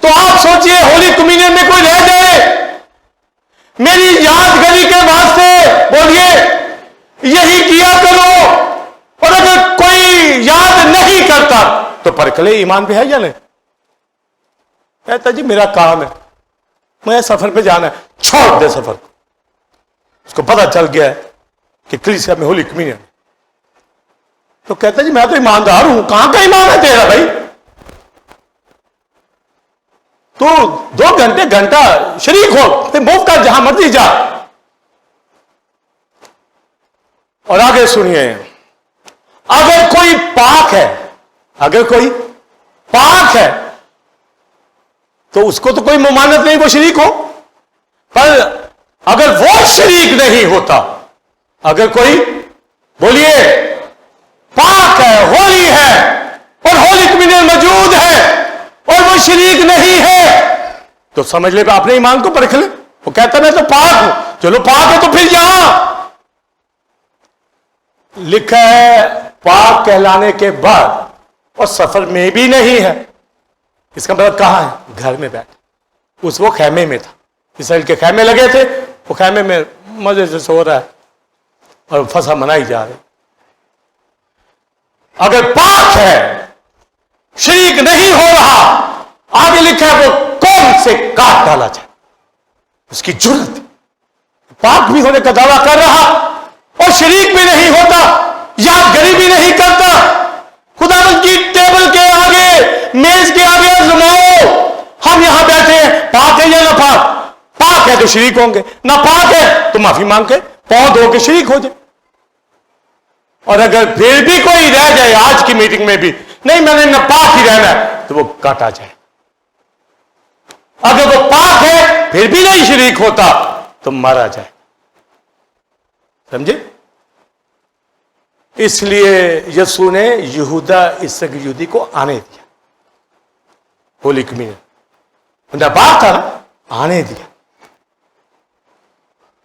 तो आप सोचिए, होली कम्युनियन में कोई रह जाए, मेरी यादगारी के वास्ते बोलिए यही किया करो। और अगर कोई याद नहीं करता तो परखले ईमान भी है या नहीं। कहता जी मेरा काम है, मैं सफर पे जाना है, छोड़ दे सफर को। उसको पता चल गया है कि कलीसिया में होली कम्युनियन, तो कहता जी मैं तो ईमानदार हूं। कहां का ईमान है तेरा भाई, तो 2 घंटा शरीक हो, तो मूव कर, जहां मर्जी जा। और आगे सुनिए, अगर कोई पाक है, अगर कोई पाक है तो उसको तो कोई मुमानत नहीं, वो शरीक हो। पर अगर वो शरीक नहीं होता, अगर कोई बोलिए पाक है, होली है और होली कम्युनियन मौजूद है और वो शरीक नहीं है, तो समझ ले अपने ईमान को परख ले। वो कहता मैं तो पाक हूं, चलो पाक है तो फिर यहां लिखा है पाक कहलाने के बाद और सफर में भी नहीं है, इसका मतलब कहां है, घर में बैठ। उस वो खैमे में था, इसराइल के खैमे लगे थे, वो खैमे में मजे से सो रहा है और फंसा मनाई जा रही। अगर पाक है, शरीक नहीं हो रहा, आगे लिखा है वो कौन से काट डाला जाए, उसकी जुर्रत। पाक भी होने का दावा कर रहा और शरीक भी नहीं होता, यादगारी भी नहीं करता। खुदावंद की टेबल के आगे, मेज के आगे आजमाओ, हम यहां बैठे हैं, पाक है या ना पाक। पाक है तो शरीक होंगे, ना पाक है तो माफी मांग के पांव धो के शरीक हो जाए। और अगर फिर भी कोई रह जाए, आज की मीटिंग में भी नहीं मैंने ना पाक ही रहना है, तो वो काटा जाए। अगर वो पाक है फिर भी नहीं शरीक होता तो मारा जाए। समझे? इसलिए यीशु ने यहूदा इसकरियोती को आने दिया, होली कम्युनियन नापाक था ना, आने दिया,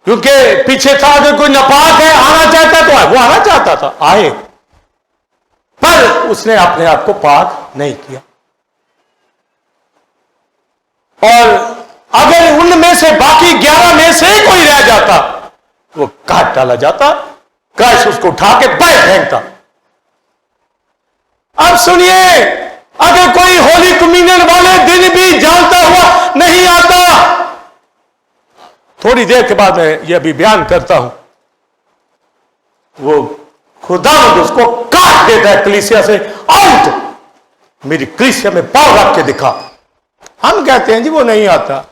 क्योंकि पीछे था अगर कोई नापाक है आना चाहता तो वो आना चाहता था, आए, पर उसने अपने आप को पाक नहीं किया। और अगर उनमें से बाकी 11 में से कोई रह जाता, वो काट डाला जाता, क्राइस्ट उसको उठा के बाहर फेंकता। अब सुनिए, अगर कोई होली कम्युनियन वाले दिन भी जानता हुआ नहीं आता, थोड़ी देर के बाद मैं ये अभी बयान करता हूं, वो खुदा उसको काट देता है कलीसिया से, आउट, मेरी कलीसिया में पांव रख के दिखा। हम कहते हैं जी वो नहीं आता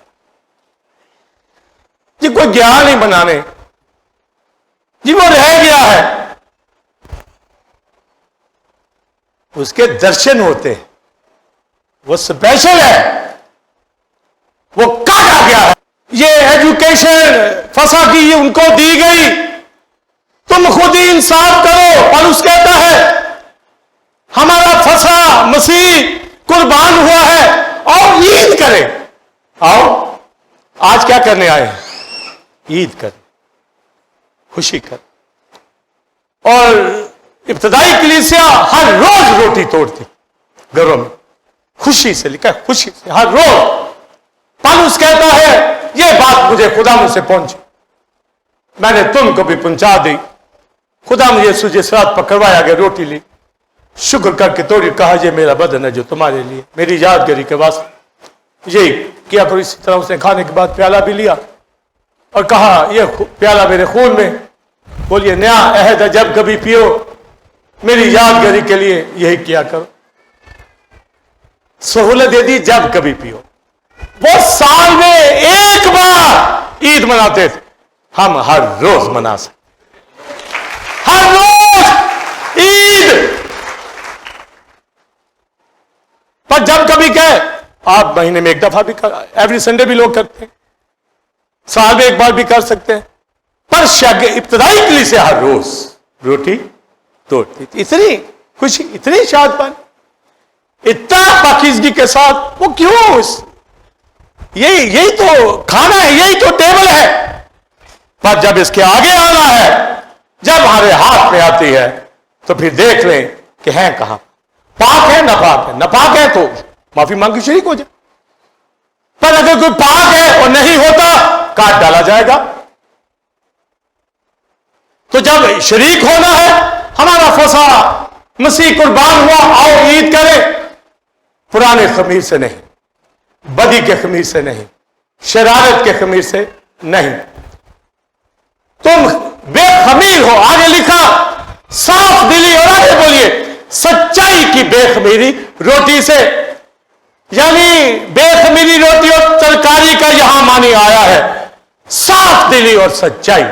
जी, कोई गया नहीं बनाने जी, वो रह गया है। उसके दर्शन होते हैं, वो स्पेशल है, वो काटा गया है। ये एजुकेशन फंसा की उनको दी गई, तुम खुद ही इंसाफ करो। पौलुस कहता है हमारा फंसा मसीह कुर्बान हुआ है और ईद करें। आओ आज क्या करने आए हैं? ईद कर, खुशी कर। और इब्तदाई कलीसिया हर रोज रोटी तोड़ती घरों में, खुशी से, लिखा है खुशी से, हर रोज। पौलुस कहता है यह बात मुझे खुदा मुझसे पहुंची, मैंने तुमको भी पहुंचा दी। खुदा मुझे सुजसरात पकड़वाया गया, रोटी ली, शुक्र करके तोड़ी, कहा ये मेरा बदन है जो तुम्हारे लिए, मेरी यादगारी के वास्ते यही किया करो। इसी तरह उसने खाने के बाद प्याला भी लिया और कहा यह प्याला मेरे खून में, बोलिए नया अहद है, जब कभी पियो मेरी यादगारी के लिए यही किया करो। सहूलत दे दी, जब कभी पियो। वो साल में एक बार ईद मनाते थे, हम हर रोज मना सकते, हर रोज ईद। पर जब कभी कहे, आप महीने में एक दफा भी कर, एवरी संडे भी लोग करते हैं, साल में एक बार भी कर सकते हैं। पर इब्तदाई कलीसिया हर रोज रोटी तोड़ती थी। इतनी खुशी, इतनी शादपान, इतना पाकीज़गी के साथ। वो क्यों? यही तो खाना है, यही तो टेबल है। पर जब इसके आगे आना है, जब हमारे हाथ में आती है, तो फिर देख लें कि है कहां, पाक है नापाक है। नापाक है तो माफी मांग के शरीक हो जाए, पर अगर कोई पाक है और नहीं होता, काट डाला जाएगा। तो जब शरीक होना है, हमारा फंसा मसीह कुर्बान हुआ, आओ ईद करें। पुराने खमीर से नहीं, बदी के खमीर से नहीं, शरारत के खमीर से नहीं, तुम बेखमीर हो। आगे लिखा साफ दिली, और आगे बोलिए सच्चाई की बेखमीरी रोटी से। यानी बेखमीरी रोटी और तरकारी का यहां मानी आया है, साफ दिली और सच्चाई।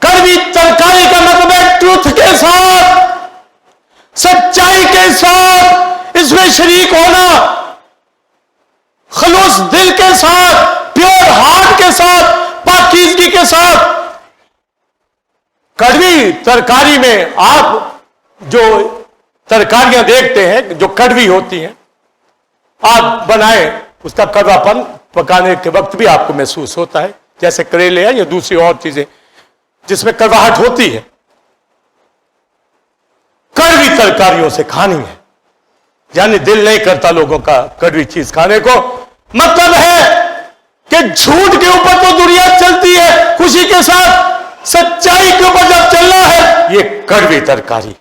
कड़वी तरकारी का मतलब है ट्रूथ के साथ, सच्चाई के साथ इसमें शरीक होना, खलूस दिल के साथ, प्योर हार्ट के साथ, पाकीज़गी के साथ। कड़वी तरकारी में आप जो तरकारियां देखते हैं जो कड़वी होती हैं, आप बनाए, उसका कड़वापन पकाने के वक्त भी आपको महसूस होता है, जैसे करेले हैं या दूसरी और चीजें जिसमें कड़वाहट होती है। कड़वी तरकारियों से खानी है, यानी दिल नहीं करता लोगों का कड़वी चीज खाने को। मतलब है कि झूठ के ऊपर तो दुनिया चलती है खुशी के साथ, सच्चाई के ऊपर जब चलना है ये कड़वी तरकारी।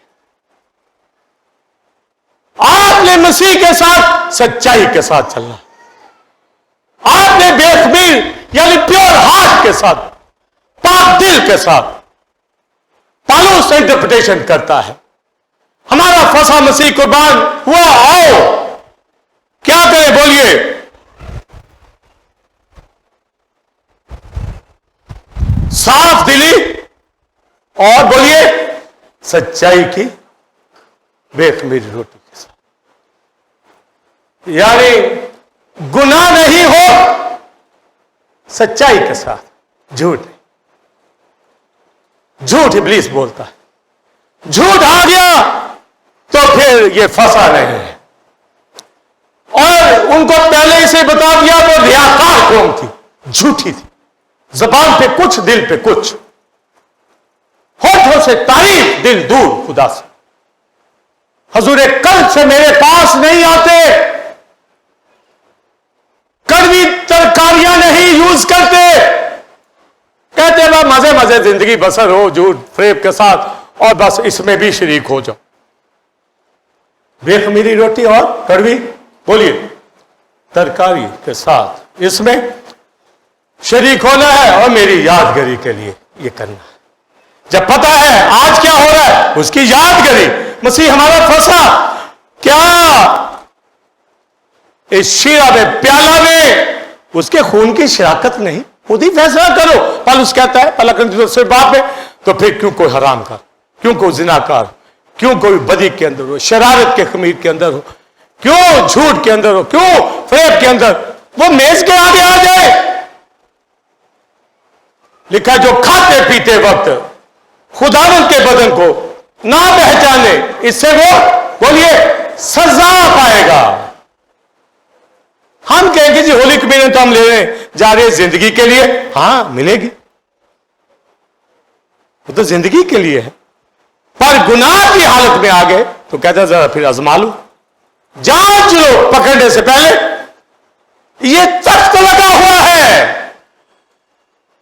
आपने मसीह के साथ सच्चाई के साथ चलना, आपने बेखमीर यानी प्योर हार्ट के साथ, पाक दिल के साथ। पौलुस इंटरप्रिटेशन करता है हमारा फंसा मसीह कुर्बान हुआ, आओ क्या करें? बोलिए साफ दिली और बोलिए सच्चाई की बेखमीरी रोटी के साथ। यानी गुनाह नहीं हो, सच्चाई के साथ, झूठ नहीं। झूठ इब्लीस बोलता है, झूठ आ गया तो फिर ये फंसा नहीं है। और उनको पहले से बता दिया वो रियाकार कौम थी, झूठी थी, जबान पे कुछ दिल पे कुछ, होठों से तारीफ दिल दूर खुदा से। हजूर कल्ब से मेरे पास नहीं आते, कड़वी तरकारियां नहीं यूज करते, कहते बस मजे मजे जिंदगी बसर हो झूठ फरेब के साथ और बस इसमें भी शरीक हो जाओ। बेखमीरी रोटी और कड़वी बोलिए तरकारी के साथ इसमें शरीक होना है और मेरी यादगारी के लिए ये करना है। जब पता है आज क्या हो रहा है, उसकी यादगारी, मसीह हमारा फंसा, क्या इस शीरा में प्याला में उसके खून की शराकत नहीं, खुद ही फैसला करो। पौलुस कहता है पहला से बात में, तो फिर क्यों कोई हराम कर, क्यों कोई जिनाकार, क्यों कोई बदी के अंदर हो, शरारत के खमीर के अंदर हो, क्यों झूठ के अंदर हो, क्यों फरेब के अंदर, वो मेज के आगे आ जाए। लिखा जो खाते पीते वक्त खुदावंद के बदन को ना पहचाने, इससे वो बोलिए सजा पाएगा। हम कहेंगे जी होली कम्युनियन तो हम लेने जा रहे हैं जिंदगी के लिए, हां मिलेगी, वो तो जिंदगी के लिए है, पर गुनाह की हालत में आ गए तो कहता जरा फिर आजमा लो, जांच लो, पकड़ने से पहले ये तख्त लगा हुआ है,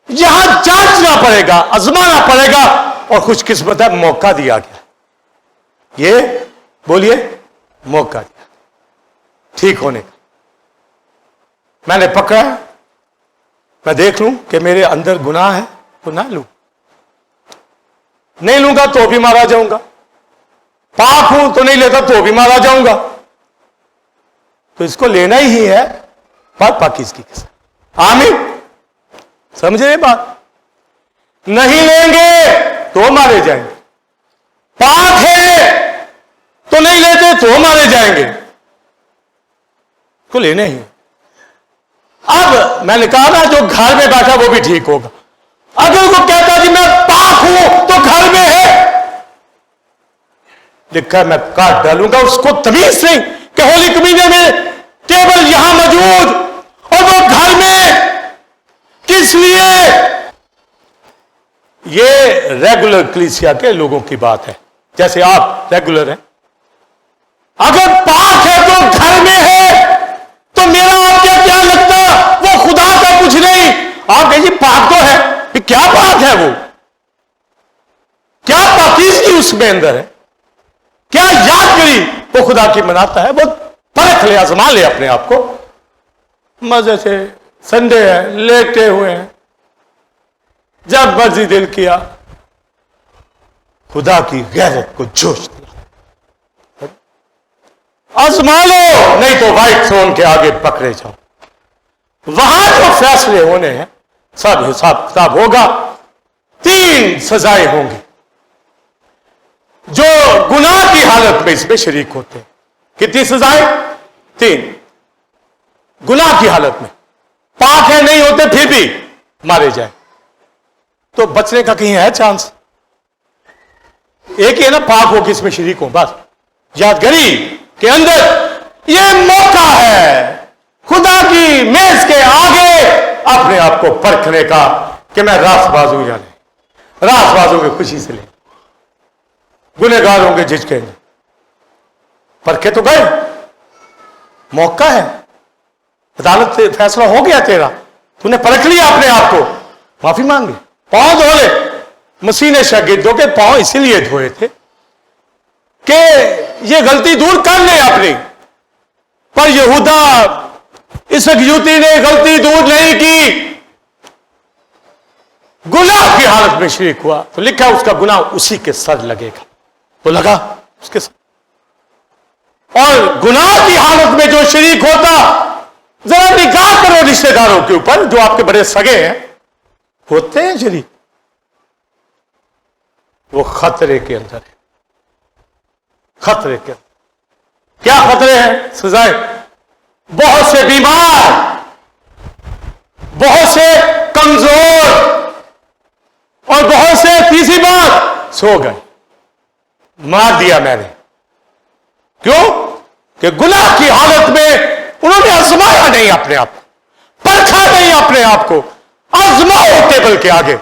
यहां जांचना पड़ेगा, आजमाना पड़ेगा, और खुशकिस्मत है मौका दिया गया, ये बोलिए मौका दिया ठीक होने का। मैंने पकड़ा, मैं देख लूं कि मेरे अंदर गुनाह है तो ना लूं, नहीं लूंगा तो भी मारा जाऊंगा, पाप हूं तो नहीं लेता तो भी मारा जाऊंगा, तो इसको लेना ही है पर पाकिज़गी के साथ। आमीन, समझ रहे बात? नहीं लेंगे तो मारे जाएंगे, पाप है तो नहीं लेते तो मारे जाएंगे, तो लेने ही। अब मैंने कहा ना जो घर में बैठा वो भी ठीक होगा, अगर वो कहता जी मैं पाप हूं तो घर में है लिखा मैं काट डालूंगा, उसको तमीज नहीं कि होली कम्युनियन में केवल यहां मौजूद और वो घर में किस लिए। ये रेगुलर कलीसिया के लोगों की बात है, जैसे आप रेगुलर हैं, अगर पाप है तो घर में है तो मेरा आपको क्या लगता वो खुदा का कुछ नहीं, आप कहिए पाप तो है, फिर क्या बात है, वो क्या पाकीज़गी उसमें अंदर है, क्या याद करी वो खुदा की मनाता है, वो परख ले, आजमा ले अपने आप को, मजे से संडे है लेटे हुए हैं, जब मर्जी दिल किया खुदा की गैरत को जोश दिया, आजमा लो, नहीं तो व्हाइट थ्रोन के आगे पकड़े जाओ, वहां जो फैसले होने हैं सब हिसाब किताब होगा। 3 सजाएं होंगी जो गुनाह की हालत में इसमें शरीक होते हैं। कितनी सजाएं? 3। गुनाह की हालत में पाक है नहीं होते फिर भी मारे जाए, तो बचने का कहीं है चांस? एक ही है ना, पाक हो कि इसमें शरीक हो, बस यादगारी के अंदर ये मौका है खुदा की मेज के आगे अपने आप को परखने का कि मैं रासबाजू या नहीं, रासबाजू की खुशी से ले, गुनहगारों के झिझकेंगे, परखे तो गए, मौका है, अदालत से फैसला हो गया तेरा, तूने परख लिया अपने आप को, माफी मांग ली, पांव धो ले। मसीह ने शागिर्दों के पांव इसीलिए धोए थे कि ये गलती दूर कर ले अपनी, पर यहूदा इस युवती ने गलती दूर नहीं की, गुनाह की हालत में शरीक हुआ, तो लिखा उसका गुनाह उसी के सर लगेगा, तो लगा उसके सर। और गुनाह की हालत में जो शरीक होता, जरा निगाह करो रिश्तेदारों के ऊपर जो आपके बड़े सगे हैं, होते हैं शरीक, वो खतरे के अंदर है, खतरे के अंदर। क्या खतरे हैं? सजाएं, बहुत से बीमार, बहुत से कमजोर, और बहुत से तीसरी बात सो गए, मार दिया मैंने, क्यों? कि गुनाह की हालत में उन्होंने आजमाया नहीं अपने आप को, परखा नहीं अपने आप को। आजमाओ टेबल के आगे,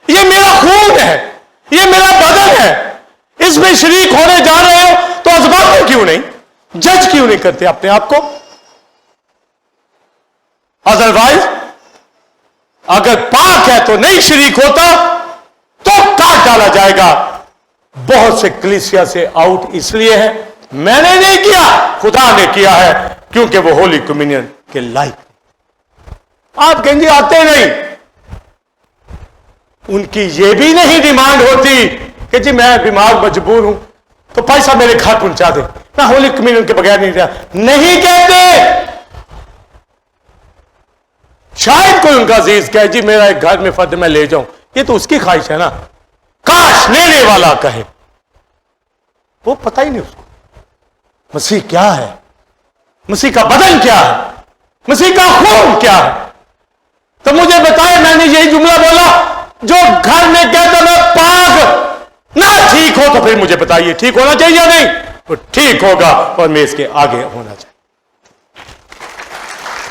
ये मेरा खून है, ये मेरा बदन है, इसमें शरीक होने जा रहे हो तो आजमाते क्यों नहीं, जज क्यों नहीं करते अपने आप को? अदरवाइज अगर पाक है तो नहीं शरीक होता तो काट डाला जाएगा। बहुत से कलीसिया से आउट इसलिए है, मैंने नहीं किया, खुदा ने किया है, क्योंकि वो होली कम्युनियन के लायक। आप कहेंगे आते नहीं, उनकी ये भी नहीं डिमांड होती कि जी मैं बीमार मजबूर हूं तो पैसा मेरे घर पहुंचा दे, मैं होली कम्युनियन के बगैर नहीं रहा, नहीं कहते। शायद कोई उनका अजीज कहे जी मेरा एक घर में फर्द मैं ले जाऊं, ये तो उसकी ख्वाहिश है ना, काश लेने वाला कहे, वो पता ही नहीं उसको मसीह क्या है, मसीह का बदन क्या है, मसीह का खून क्या है। तो मुझे बताए, मैंने यही जुमला बोला, जो घर में कहता मैं पाक ना ठीक हो तो फिर मुझे बताइए ठीक होना चाहिए या नहीं? तो ठीक होगा और मेज के आगे होना चाहिए,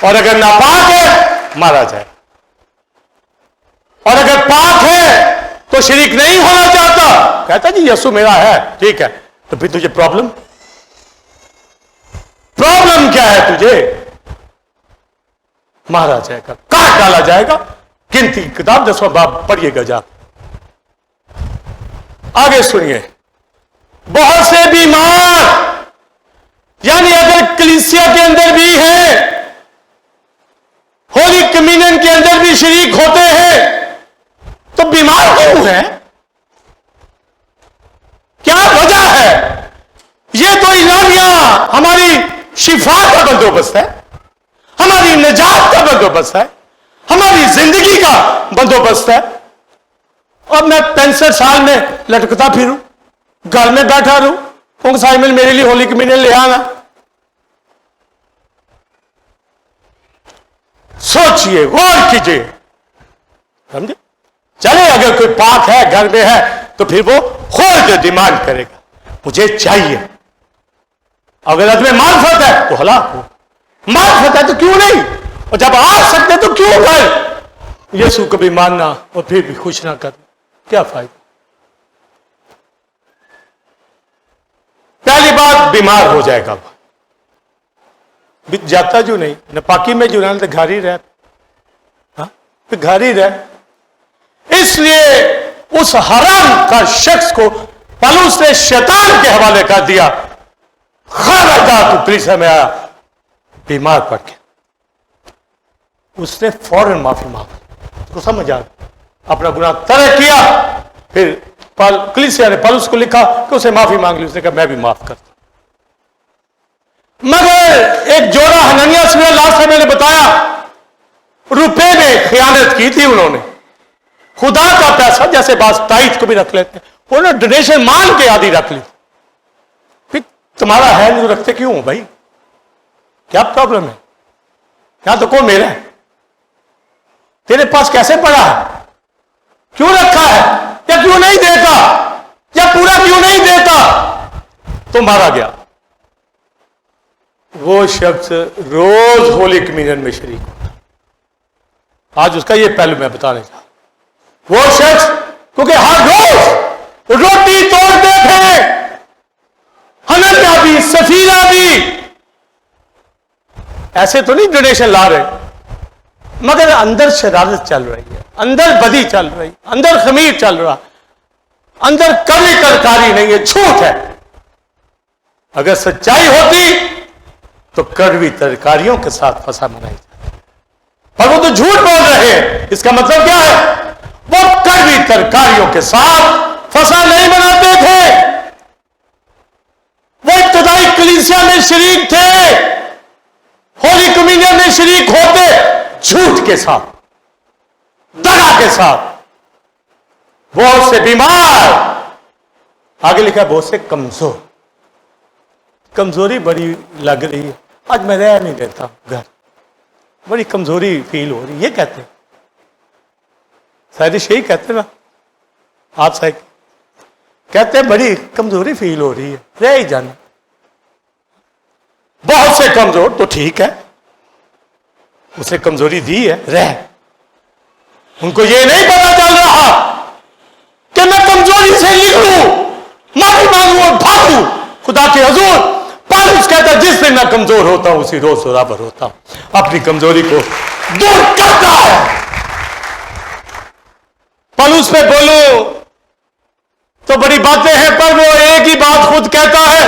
और अगर नापाक है मारा जाए, और अगर पाक है तो शरीक नहीं होना चाहता, कहता जी यसु मेरा है, ठीक है, तो फिर तुझे प्रॉब्लम क्या है? तुझे मारा जाएगा, काट डाला जाएगा। गिनती की किताब 10वां बाब पढ़िएगा जा। आगे सुनिए, बहुत से बीमार, यानी अगर कलीसिया के अंदर भी है, होली कम्युनियन के अंदर भी शरीक होते हैं, तो बीमार क्यों है? क्या वजह है? ये तो इलामिया हमारी शिफा का बंदोबस्त है, हमारी निजात का बंदोबस्त है, हमारी जिंदगी का बंदोबस्त है, और मैं 65 साल में लटकता फिरूं, घर में बैठा रहूं, उनको साइमन मेरे लिए होली कम्युनियन ले आना। सोचिए, गौर कीजिए, समझे? चले अगर कोई पाक है, घर में है, तो फिर वो खुद डिमांड करेगा, मुझे चाहिए। अगर अदमे मार्फत है तो हलाक हो, मार्फत है तो क्यों नहीं, और जब आ सकते तो क्यों कर? यीशु को भी मानना और फिर भी खुश ना करना, क्या फायदा? पहली बात, बीमार हो जाएगा, जाता जो नहीं, न पाकी में जो ना, तो घर ही रह, तो घर ही रह। इसलिए उस हराम का शख्स को पौलुस ने शैतान के हवाले कर दिया। खबरदार तू कलीसिया में आया बीमार पड़ के, उसने फौरन माफी मांगी, तो समझ आ अपना गुनाह तय किया। फिर कलीसिया ने पौलुस को लिखा कि उसे माफी मांग ली, उसने कहा मैं भी माफ करता। मगर एक जोड़ा हनन्याह से लास्ट में मैंने बताया, रुपए में खयानत की थी उन्होंने, खुदा का पैसा जैसे बात ताइद को भी रख लेते, उन्होंने डोनेशन मान के आदि रख ली। फिर तुम्हारा है नहीं तो रखते क्यों हो भाई? क्या प्रॉब्लम है? यहां तो कौन मेरा है? तेरे पास कैसे पड़ा है? क्यों रखा है? या क्यों नहीं देता? या पूरा क्यों नहीं देता? तो मारा गया। वो शख्स रोज होली कम्युनियन में शरीक होता। आज उसका ये पहलू मैं बताने चाहता। वो शख्स क्योंकि हर रोज रोटी तोड़ते थे, हनन्याह भी, सफीरा भी, ऐसे तो नहीं डोनेशन ला रहे, मगर अंदर शरारत चल रही है, अंदर बदी चल रही, अंदर खमीर चल रहा, अंदर कभी तरकारी नहीं है, झूठ है। अगर सच्चाई होती तो कड़वी तरकारियों के साथ फसा मनाई जाती, पर वो तो झूठ बोल रहे हैं। इसका मतलब क्या है? वो कड़वी तरकारियों के साथ फसा नहीं बनाते थे। वो इब्तिदाई कलीसिया में शरीक थे, होली कम्युनियन में शरीक होते झूठ के साथ, दगा के साथ। बहुत से बीमार, आगे लिखा है बहुत से कमजोर, कमजोरी बड़ी लग रही है, आज मैं रह नहीं देता घर, बड़ी कमजोरी फील हो रही है। ये कहते हैं शायद यही कहते ना आप साहब, कहते हैं बड़ी कमजोरी फील हो रही है, रह ही जाना। बहुत से कमजोर तो ठीक है, उसे कमजोरी दी है, रह। उनको ये नहीं पता चल रहा कि मैं कमजोरी से निकलूं, माफी मांगू और भागू खुदा के हुजूर। पौलुस कहता है जिस दिन मैं कमजोर होता हूं उसी रोज बराबर होता हूं, अपनी कमजोरी को दूर करता है। पौलुस पे बोलो तो बड़ी बातें हैं, पर वो एक ही बात खुद कहता है,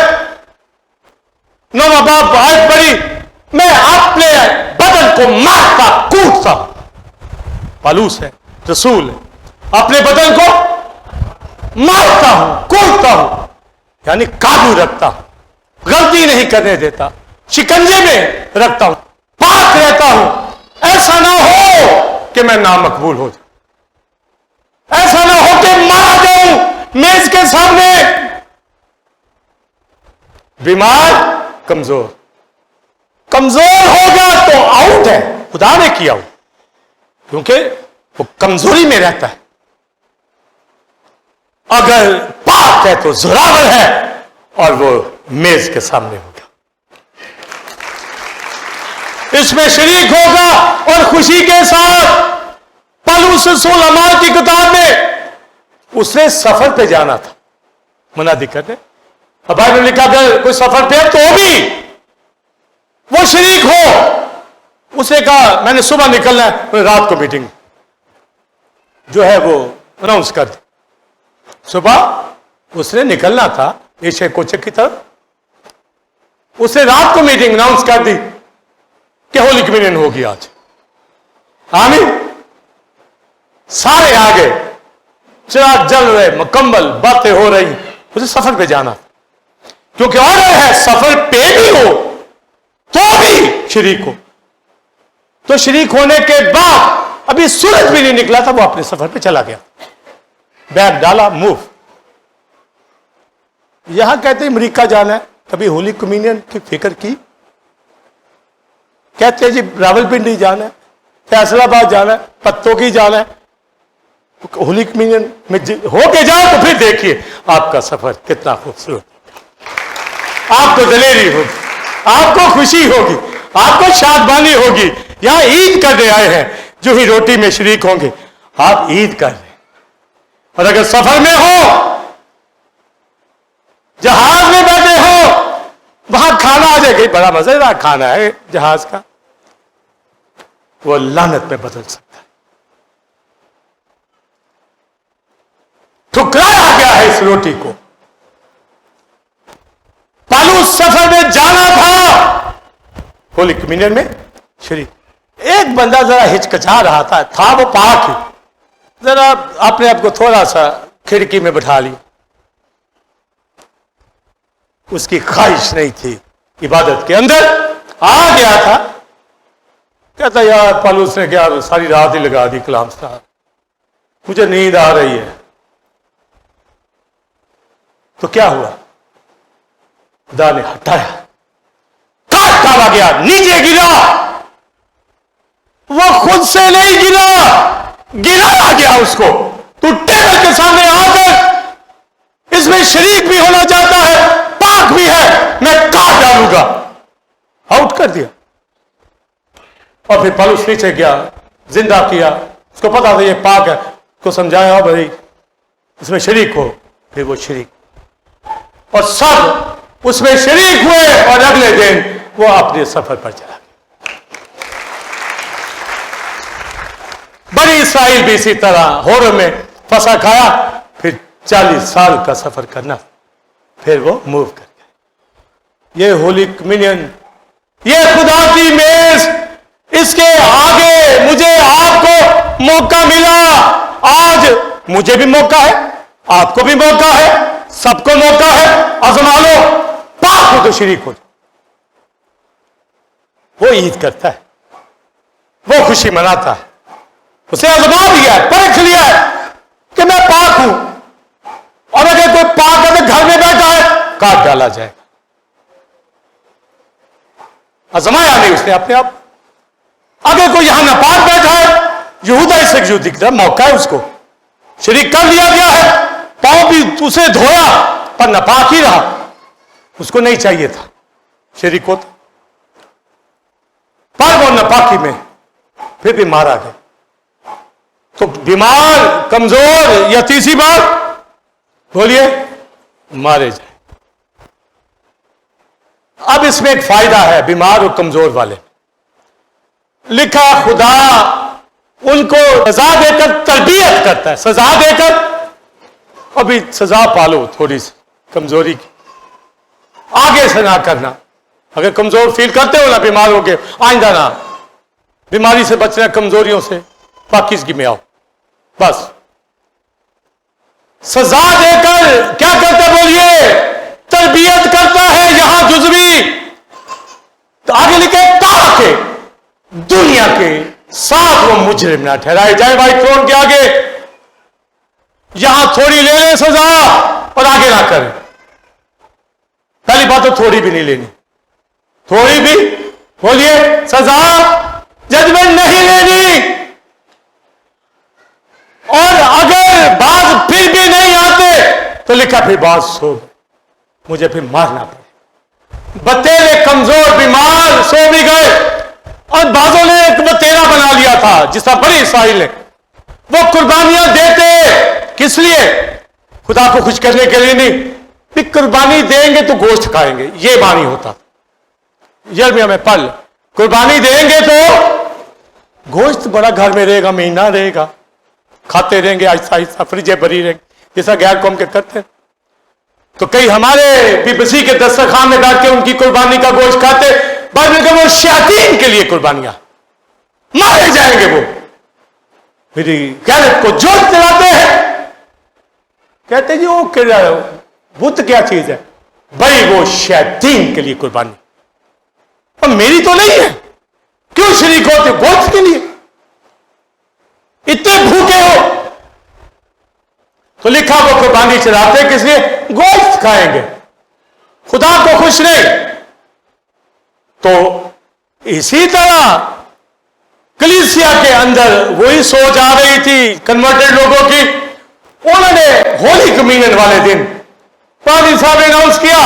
9वां बाब आयत पढ़ी, मैं अपने बदन को मारता कूटता। पौलुस है, रसूल है, अपने बदन को मारता हूं, कूटता हूं, यानी काबू रखता हूं, गलती नहीं करने देता, शिकंजे में रखता हूं, पाक रहता हूं। ऐसा ना हो कि मैं नामकबूल हो जाऊं, ऐसा ना हो कि मारा जाऊं मेज के सामने। बीमार, कमजोर, कमजोर होगा तो आउट है, खुदा ने किया हो, क्योंकि वो कमजोरी में रहता है। अगर पाक है तो जोरावर है, और वो मेज के सामने होगा, इसमें शरीक होगा। और खुशी के साथ पौलुस रसूल अमाल की किताब में उसने सफर पे जाना था मुनादी करने। अब बाइबल में लिखा अगर कोई सफर पे है तो भी वो शरीक हो। उसने कहा मैंने सुबह निकलना है, रात को मीटिंग जो है वो अनाउंस कर दी। सुबह उसने निकलना था एशिया कोचक की तरफ, उसने रात को मीटिंग अनाउंस कर दी कि होली कम्युनियन होगी आज। आमीन। सारे आगे चिराग जल रहे, मुकम्मल बातें हो रही, उसे सफर पे जाना, क्योंकि ऑर्डर है सफर पे भी हो तो भी शरीक हो। तो शरीक होने के बाद अभी सूरज भी नहीं निकला था, वो अपने सफर पे चला गया, बैग डाला, मूव। यहां कहते हैं अमेरिका जाना है, कभी होली कम्युनियन की फिक्र की? कहते हैं जी रावलपिंडी जाना है, फैसलाबाद जाना है, पत्तों की जाना है, होली कम्युनियन में होके जाओ तो फिर देखिए आपका सफर कितना खूबसूरत, आपको दलेरी होगी, आपको खुशी होगी, आपको शादबानी होगी। यहां ईद करने आए हैं, जो ही रोटी में शरीक होंगे, आप ईद कर रहे हैं। और अगर सफर में हो, जहाज में बैठे हो, वहां खाना आ जाएगा, बड़ा मजेदार खाना है जहाज का, वो लानत में बदल सकता है। ठुकराया गया है इस रोटी को। पौलुस सफर में जाना था, होली कम्युनियन में शरीक। एक बंदा जरा हिचकिचा रहा था वो पाक ही, जरा अपने आप को थोड़ा सा खिड़की में बैठा लिया, उसकी ख्वाहिश नहीं थी इबादत के अंदर, आ गया था। कहता यार पौलुस ने क्या सारी रात ही लगा दी कलाम साहब, मुझे नींद आ रही है। तो क्या हुआ? खुदा ने हटाया, काट डाला गया, नीचे गिरा। वो खुद से नहीं गिरा, गिराया गया उसको। तू टेबल के सामने आकर इसमें शरीक भी होना चाहता है, पाक भी है, मैं काट डालूंगा। आउट कर दिया। और फिर पौलुस नीचे गया, जिंदा किया, उसको पता था ये पाक है, उसको समझाया भाई इसमें शरीक हो। फिर वो शरीक, और सब उसमें शरीक हुए, और अगले दिन वो अपने सफर पर चला गया। बनी इसराइल भी इसी तरह होर में फंसा खाया, फिर 40 साल का सफर करना, फिर वो मूव कर गए। ये होली कम्युनियन, ये खुदा की मेज, इसके आगे मुझे आपको मौका मिला। आज मुझे भी मौका है, आपको भी मौका है, सबको मौका है। आजमा लो, पाक हो तो शरीक हो। वो ईद करता है, वो खुशी मनाता है, उसे आजमा लिया है, परख लिया है कि मैं पाक हूं। और अगर कोई पाक है तो घर में बैठा है, काट डाला जाएगा। आजमाया नहीं उसने अपने आप। अगर कोई यहां नापाक बैठा है, यहूदा इसराइल दिख रहा, मौका है उसको, शरीक कर लिया गया है, पांव भी उसे धोया पर नापाक ही रहा, उसको नहीं चाहिए था शरीक होता, पर वो नापाकी में फिर भी मारा गया। तो बीमार, कमजोर या तीसरी बार बोलिए मारे जाए। अब इसमें एक फायदा है बीमार और कमजोर वाले, लिखा खुदा उनको सजा देकर तरबियत करता है, सजा देकर। अभी सजा पालो थोड़ी सी कमजोरी की, आगे से ना करना। अगर कमजोर फील करते हो ना, बीमार हो गए, आइंदा ना, बीमारी से बचना, कमजोरियों से पाकिज़गी में आओ। बस सजा देकर क्या करता बोलिए, तरबियत करता है। यहां जुज़वी तो आगे लिखे ताकि दुनिया के साथ वो मुजरिम ना ठहराए जाए व्हाइट थ्रोन के आगे। यहां थोड़ी ले ले सजा और आगे ना करें। पहली बात तो थोड़ी भी नहीं लेनी, थोड़ी भी बोलिए सजा जजमेंट नहीं लेनी। और अगर बात फिर भी नहीं आते तो लिखा फिर बात सो गए, मुझे फिर मारना पड़ा। बतेरे कमजोर बीमार सो भी गए, और बाजों ने एक बतेरा बना लिया था जिसका बड़ी इस्राइल ने, वो कुर्बानियां देते किस लिए? खुदा को खुश करने के लिए नहीं, भी कुर्बानी देंगे तो गोश्त खाएंगे, ये बानी होता। यिर्मयाह में पढ़, कुर्बानी देंगे तो गोश्त बड़ा घर में रहेगा, महीना रहेगा, खाते रहेंगे आहिस्ता आहिस्ता, फ्रिजे भरी रहेंगे, जैसा गैर कौम के करते हैं। तो कई हमारे बीबीसी के दस्तरखान में बैठ के उनकी कुर्बानी का गोश्त खाते, बाद में वो शैतान के लिए कुर्बानियां, मारे जाएंगे वो। मेरी गैरत को जोश दिलाते हैं, कहते जी वो बुत क्या चीज है भाई? वो शैतान के लिए कुर्बानी, और मेरी तो नहीं है, क्यों शरीक होते गोश्त के लिए? इतने भूखे हो तो लिखा वो कुर्बानी चढ़ाते किस लिए? गोश्त खाएंगे, खुदा को खुश नहीं। तो इसी तरह कलीसिया के अंदर वही सोच आ रही थी कन्वर्टेड लोगों की। उन्होंने होली कम्युनियन वाले दिन पादरी साहब ने अनाउंस किया,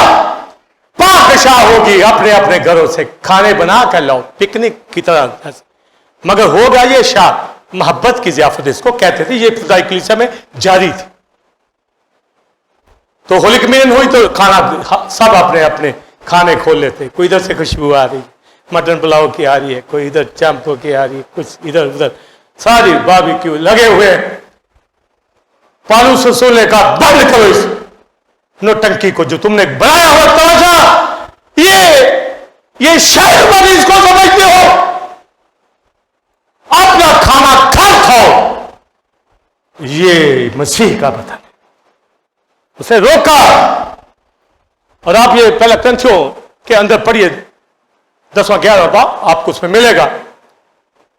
पाकशा होगी, अपने अपने घरों से खाने बना कर लाओ, पिकनिक की तरह। मगर होगा ये शाह, मोहब्बत की जियाफत इसको कहते थे, ये खुदाई कलीसिया में जारी थी। तो होली कम्युनियन हुई तो खाना सब अपने अपने खाने खोल लेते, कोई इधर से खुशबू आ रही है, मटन पुलाव की आ रही है, कोई इधर चांपो की आ रही है, कुछ इधर उधर, सारी बारबेक्यू लगे हुए। पालू ससुर का बंद करो इस नौटंकी को जो तुमने बनाया हुआ तमाशा, ये शायर वाली इसको समझते हो? अपना खाना खाओ, ये मसीह का बदन है। उसे रोका। और आप ये पहला ग्रंथियों के अंदर पढ़िए 10वां 11वां बाब, आपको उसमें मिलेगा।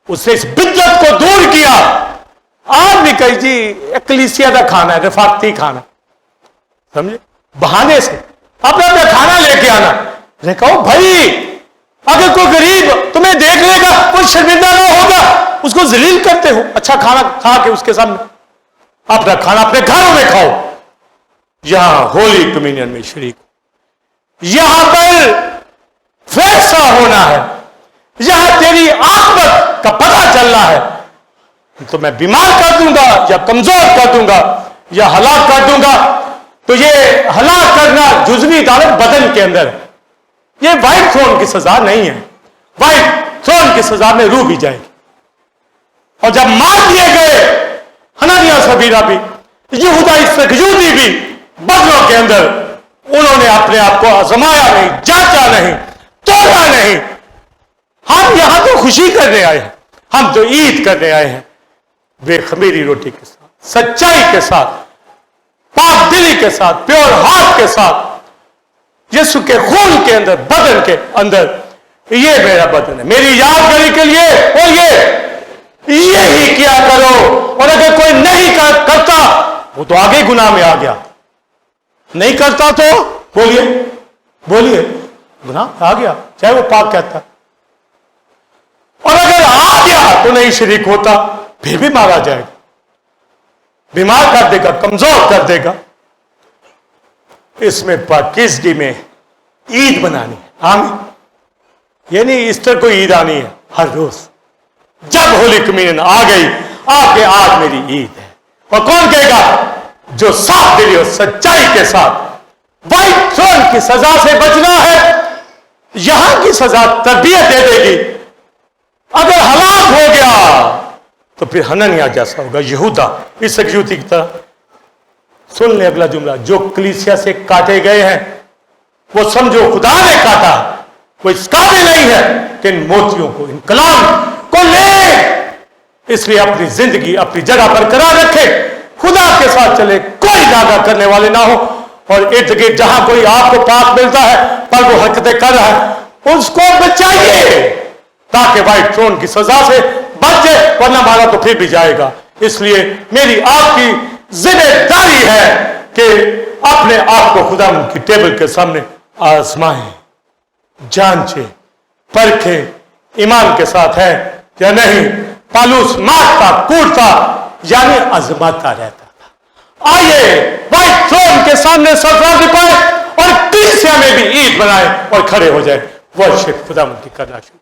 उससे इस बिद्दत को दूर किया। आप भी कही जी कलीसिया का खाना है, रफाकती खाना, समझे, बहाने से अपना अपना खाना लेके आना। ने कहो भाई, अगर कोई गरीब तुम्हें देख लेगा, कोई शर्मिंदा ना होगा, उसको जलील करते हो। अच्छा खाना खा के उसके सामने अपना खाना अपने घरों में खाओ। यहां होली कम्युनियन में शरीक, यहां पर फैसला होना है, यहां तेरी आत्मत का पता चलना है। तो मैं बीमार कर दूंगा या कमजोर कर दूंगा या हलाक कर दूंगा। तो ये हलाक करना जुज़वी अदालत बदन के अंदर है। ये व्हाइट थ्रोन की सजा नहीं है। व्हाइट थ्रोन की सजा में रूह भी जाएगी। और जब मार दिए गए हननिया सबीरा भी, यहूदा इस्करियोती भी बदलों के अंदर, उन्होंने अपने आप को आजमाया नहीं, जांचा नहीं, तोड़ा नहीं। हम यहां तो खुशी करने आए हैं, हम तो ईद करने आए हैं बेखमीरी रोटी के साथ, सच्चाई के साथ, पाक दिली के साथ, प्योर हार्ट के साथ, यीशु के खून के अंदर, बदन के अंदर। ये मेरा बदन है, मेरी यादगारी के लिए। और यही किया करो। और अगर कोई नहीं करता, वो तो आगे गुनाह में आ गया। नहीं करता तो बोलिए गुनाह आ गया, चाहे वो पाक कहता। और अगर आ गया तो नहीं शरीक होता, फिर भी मारा जाएगा, बीमार कर देगा, कमजोर कर देगा। इसमें पाकीज़गी में ईद बनानी है। आमीन। ये नहीं ईस्टर को ईद आनी है हर रोज। जब होली कम्युनियन आ गई, आपके आज मेरी ईद है। और कौन कहेगा? जो साफ दिली और सच्चाई के साथ व्हाइट थ्रोन की सजा से बचना है। यहां की सजा तरबियत दे देगी। अगर हलाक हो गया तो फिर हननिया जैसा होगा, यहूदा इस्करियोती की तरह। सुन ले अगला जुमला, जो कलीसिया से काटे गए हैं वो समझो खुदा ने काटा, वो इस काबिल नहीं है कि इन मोतियों को, इन कलाम को ले। इसलिए अपनी जिंदगी अपनी जगह पर करार रखे, खुदा के साथ चले, कोई दागा करने वाले ना हो। और इर्द गिर्द जहां कोई आपको पाक मिलता है पर वो हरकतें कर रहा है, उसको बचाइए ताकि व्हाइट थ्रोन की सजा से बच जाए, वरना मारा तो फिर भी जाएगा। इसलिए मेरी आपकी जिम्मेदारी है कि अपने आप को खुदा की टेबल के सामने आजमाएं, जांचें, परखें, ईमान के साथ है या नहीं। पालूस मारता, कूटता, यानी आजमाता रहता था, آئیے وائٹ تھرون کے سامنے سرفراز پائے اور کلیسیا میں بھی عید منائے اور کھڑے ہو جائے ورشپ خدا مند کی کرنا شروع